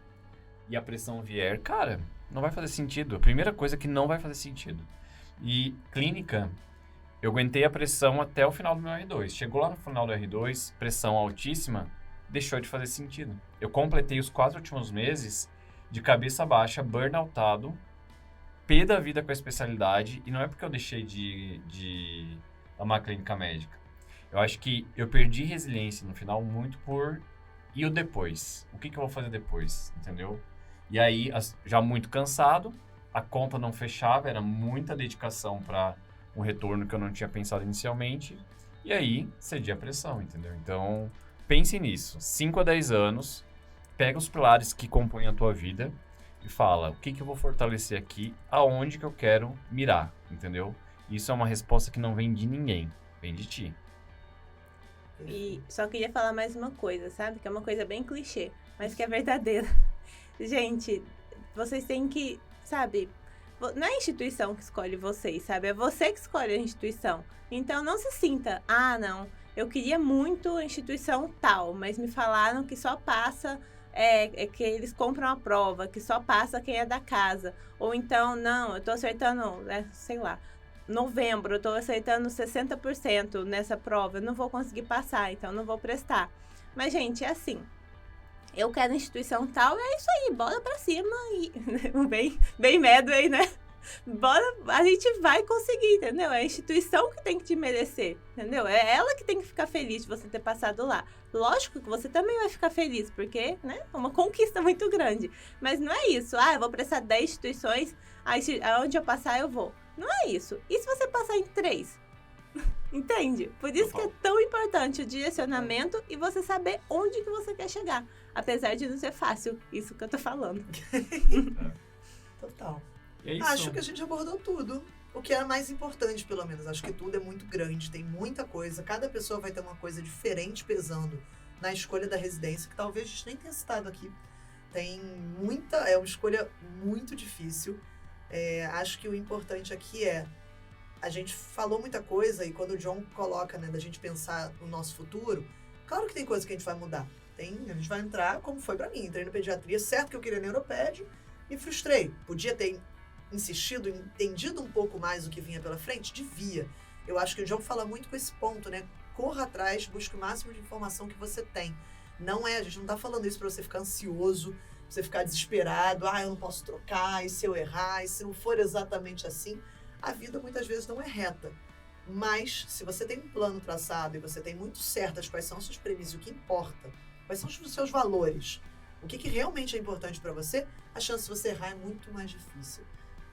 e a pressão vier, cara, não vai fazer sentido. A primeira coisa é que não vai fazer sentido. E clínica, eu aguentei a pressão até o final do meu R2. Chegou lá no final do R2, pressão altíssima, deixou de fazer sentido. Eu completei os 4 últimos meses de cabeça baixa, burnoutado, pé da vida com a especialidade, e não é porque eu deixei de amar a clínica médica. Eu acho que eu perdi resiliência no final muito por... E o depois? O que eu vou fazer depois? Entendeu? E aí, já muito cansado, a conta não fechava, era muita dedicação para um retorno que eu não tinha pensado inicialmente. E aí, cedi a pressão, entendeu? Então, pense nisso. 5 a 10 anos, pega os pilares que compõem a tua vida e fala, o que eu vou fortalecer aqui, aonde que eu quero mirar, entendeu? Isso é uma resposta que não vem de ninguém, vem de ti. E só queria falar mais uma coisa, sabe? Que é uma coisa bem clichê, mas que é verdadeira. Gente, vocês têm que, sabe? Não é a instituição que escolhe vocês, sabe? É você que escolhe a instituição. Então, não se sinta, não, eu queria muito a instituição tal, mas me falaram que só passa... que eles compram a prova, que só passa quem é da casa. Ou então, não, eu tô acertando, sei lá, novembro, eu tô acertando 60% nessa prova, eu não vou conseguir passar, então não vou prestar. Mas, gente, é assim, eu quero instituição tal, é isso aí, bora pra cima. E bem Medway, né? Bora, a gente vai conseguir, entendeu? É a instituição que tem que te merecer, entendeu? É ela que tem que ficar feliz de você ter passado lá. Lógico que você também vai ficar feliz, porque, né, é uma conquista muito grande. Mas não é isso, eu vou prestar 10 instituições, aonde eu passar eu vou. Não é isso. E se você passar em 3? Entende? Por isso que é tão importante o direcionamento e você saber onde que você quer chegar. Apesar de não ser fácil, isso que eu tô falando. Total. É isso. Acho que a gente abordou tudo. O que era mais importante, pelo menos. Acho que tudo é muito grande, tem muita coisa. Cada pessoa vai ter uma coisa diferente pesando na escolha da residência, que talvez a gente nem tenha citado aqui. É uma escolha muito difícil. Acho que o importante aqui a gente falou muita coisa, e quando o John coloca, né, da gente pensar no nosso futuro, claro que tem coisa que a gente vai mudar. A gente vai entrar, como foi pra mim. Entrei na pediatria, certo que eu queria neuropédio, me frustrei. Podia ter insistido, entendido um pouco mais o que vinha pela frente? Devia. Eu acho que o John fala muito com esse ponto, né? Corra atrás, busque o máximo de informação que você tem. A gente não tá falando isso pra você ficar ansioso, pra você ficar desesperado, eu não posso trocar, e se eu errar, e se não for exatamente assim. A vida muitas vezes não é reta. Mas, se você tem um plano traçado e você tem muito certas quais são as suas premissas, o que importa, quais são os seus valores, o que realmente é importante pra você, a chance de você errar é muito mais difícil.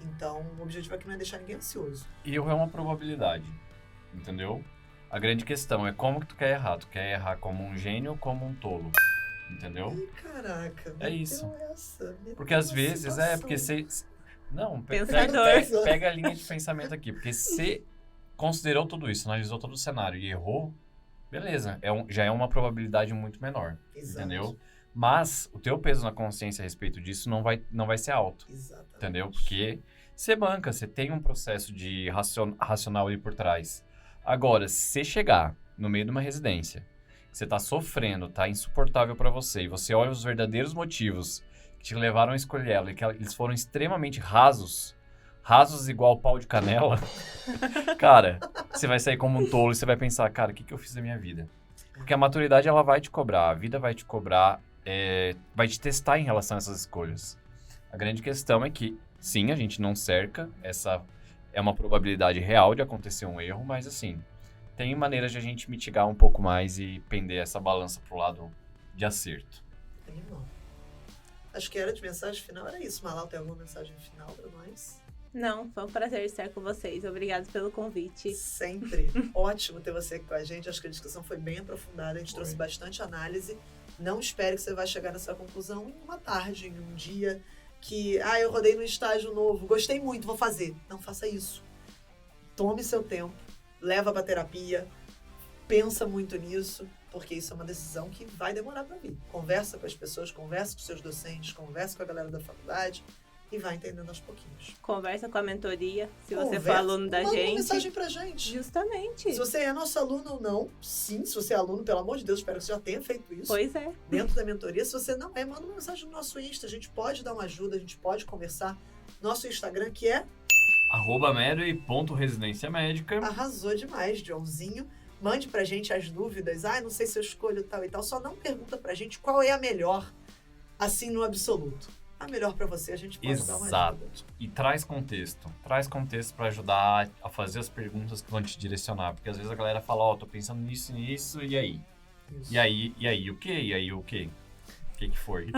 Então, o objetivo aqui não é deixar ninguém ansioso. Erro é uma probabilidade, entendeu? A grande questão é como que tu quer errar. Tu quer errar como um gênio ou como um tolo, entendeu? Ih, caraca. É isso. Meteu porque às vezes, situação. porque você... Não, Pensador. pega a linha de pensamento aqui. Porque você considerou tudo isso, analisou todo o cenário e errou, beleza. Já é uma probabilidade muito menor, Exato. entendeu? Mas o teu peso na consciência a respeito disso não vai ser alto. Exatamente. Entendeu? Porque você banca, você tem um processo de racional ali por trás. Agora, se você chegar no meio de uma residência, você tá sofrendo, tá insuportável pra você, e você olha os verdadeiros motivos que te levaram a escolher ela, e que eles foram extremamente rasos igual pau de canela, cara, você vai sair como um tolo e você vai pensar, cara, o que eu fiz da minha vida? Porque a maturidade, ela vai te cobrar, a vida vai te cobrar, vai te testar em relação a essas escolhas. A grande questão é que, sim, a gente não cerca, essa é uma probabilidade real de acontecer um erro, mas assim, tem maneiras de a gente mitigar um pouco mais e pender essa balança pro lado de acerto. Animal. Acho que era de mensagem final, era isso. Malau, tem alguma mensagem final pra nós? Não, foi um prazer estar com vocês. Obrigada pelo convite. Sempre. Ótimo ter você aqui com a gente. Acho que a discussão foi bem aprofundada. A gente trouxe bastante análise. Não espere que você vai chegar nessa conclusão em uma tarde, em um dia que, eu rodei no estágio novo, gostei muito, vou fazer. Não faça isso. Tome seu tempo, leva pra terapia, pensa muito nisso, porque isso é uma decisão que vai demorar para vir. Conversa com as pessoas, conversa com os seus docentes, conversa com a galera da faculdade e vai entendendo aos pouquinhos. Conversa com a mentoria, se você Conversa, for aluno da manda gente. uma mensagem pra gente. Justamente. Se você é nosso aluno ou não, sim, se você é aluno, pelo amor de Deus, espero que você já tenha feito isso. Pois é. Dentro da mentoria. Se você não é, manda uma mensagem no nosso Insta. A gente pode dar uma ajuda, a gente pode conversar. Nosso Instagram, que é @medway.residência-médica. arrasou demais, Joãozinho. Mande pra gente as dúvidas. Não sei se eu escolho tal e tal. Só não pergunta pra gente qual é a melhor, assim, no absoluto. A melhor pra você, a gente pode dar uma Exato. ajuda. E traz contexto. Traz contexto pra ajudar a fazer as perguntas que vão te direcionar. Porque às vezes a galera fala, tô pensando nisso, e aí? Isso. E aí o quê? E aí o quê? O que foi?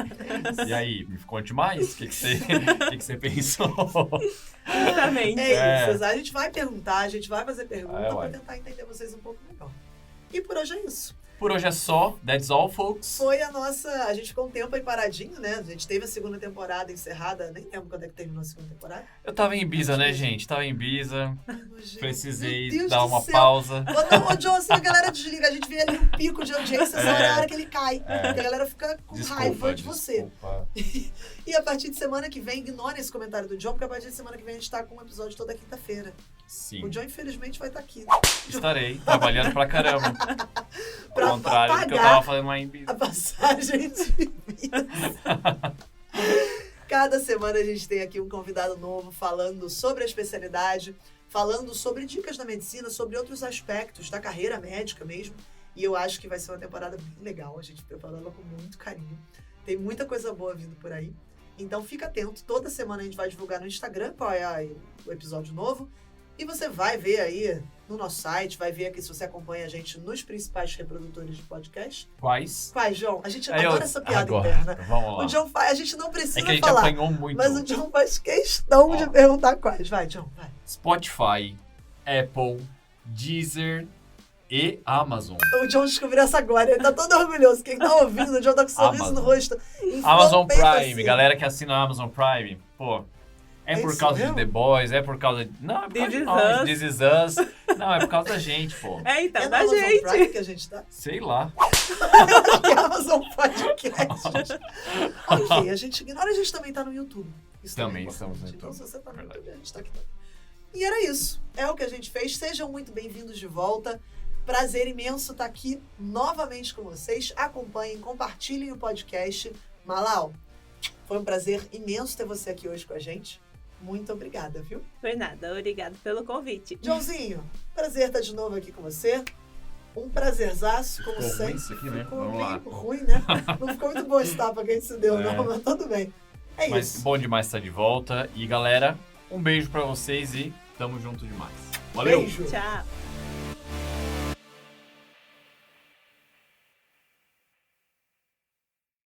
E aí, me conte mais? O que você pensou? Justamente. É isso, a gente vai perguntar, a gente vai fazer pergunta uai. pra tentar entender vocês um pouco melhor. E por hoje é isso. Por hoje é só. That's all, folks. Foi a nossa... A gente ficou um tempo aí paradinho, né? A gente teve a segunda temporada encerrada. Nem lembro quando é que terminou a segunda temporada. Eu tava em Ibiza, né, gente? Tava em Ibiza. Ai, nojento. Precisei Meu Deus dar do uma céu. pausa. Ô, John, assim, a galera desliga. A gente vê ali um pico de audiência, essa hora é a hora que ele cai. Porque a galera fica com raiva de você. Desculpa. E a partir de semana que vem, ignore esse comentário do John, porque a partir de semana que vem a gente tá com um episódio toda quinta-feira. Sim. O John, infelizmente, vai estar aqui. Estarei trabalhando pra caramba. Pra Ao contrário do que eu pagar tava fazendo lá em Ibiza. a passagem de vida. Cada semana a gente tem aqui um convidado novo falando sobre a especialidade, falando sobre dicas da medicina, sobre outros aspectos da carreira médica mesmo. E eu acho que vai ser uma temporada bem legal. A gente preparou ela com muito carinho. Tem muita coisa boa vindo por aí. Então fica atento. Toda semana a gente vai divulgar no Instagram qual é o episódio novo. E você vai ver aí no nosso site, vai ver aqui se você acompanha a gente nos principais reprodutores de podcast. Quais? Quais, João? A gente adora essa piada Agora, interna. vamos lá. O John faz, a gente não precisa É que a gente falar, apanhou muito. mas o John faz questão de perguntar quais. Vai, John, vai. Spotify, Apple, Deezer e Amazon. O John descobriu essa agora, ele tá todo orgulhoso. Quem tá ouvindo, o John tá com um sorriso Amazon. no rosto. inflou Amazon o peito Prime, assim. galera que assina a Amazon Prime, pô, é É por isso causa mesmo? de The Boys, é por causa de... Não, é por causa This de Is nós, Us. This Is Us. Não, é por causa da gente, pô. É, então, É no da Amazon gente. Prime que a gente tá? Sei lá. Que é Amazon Podcast. Ok, a gente ignora, a gente também tá no YouTube. Isso Também é estamos no importante. Então, YouTube. se você tá no Verdade. YouTube, a gente tá aqui também. E era isso. É o que a gente fez. Sejam muito bem-vindos de volta. Prazer imenso estar aqui novamente com vocês. Acompanhem, compartilhem o podcast. Malau, foi um prazer imenso ter você aqui hoje com a gente. Muito obrigada, viu? Foi nada, obrigado pelo convite. Joãozinho, prazer estar de novo aqui com você. Um prazerzaço, como Ficou sempre. ruim isso aqui, né? Ficou Vamos lá. meio ruim, né? Não ficou muito bom esse tapa que a gente se deu, É. não, mas tudo bem. É Mas isso. bom demais estar de volta. E galera, um beijo pra vocês e tamo junto demais. Valeu! Beijo. Tchau.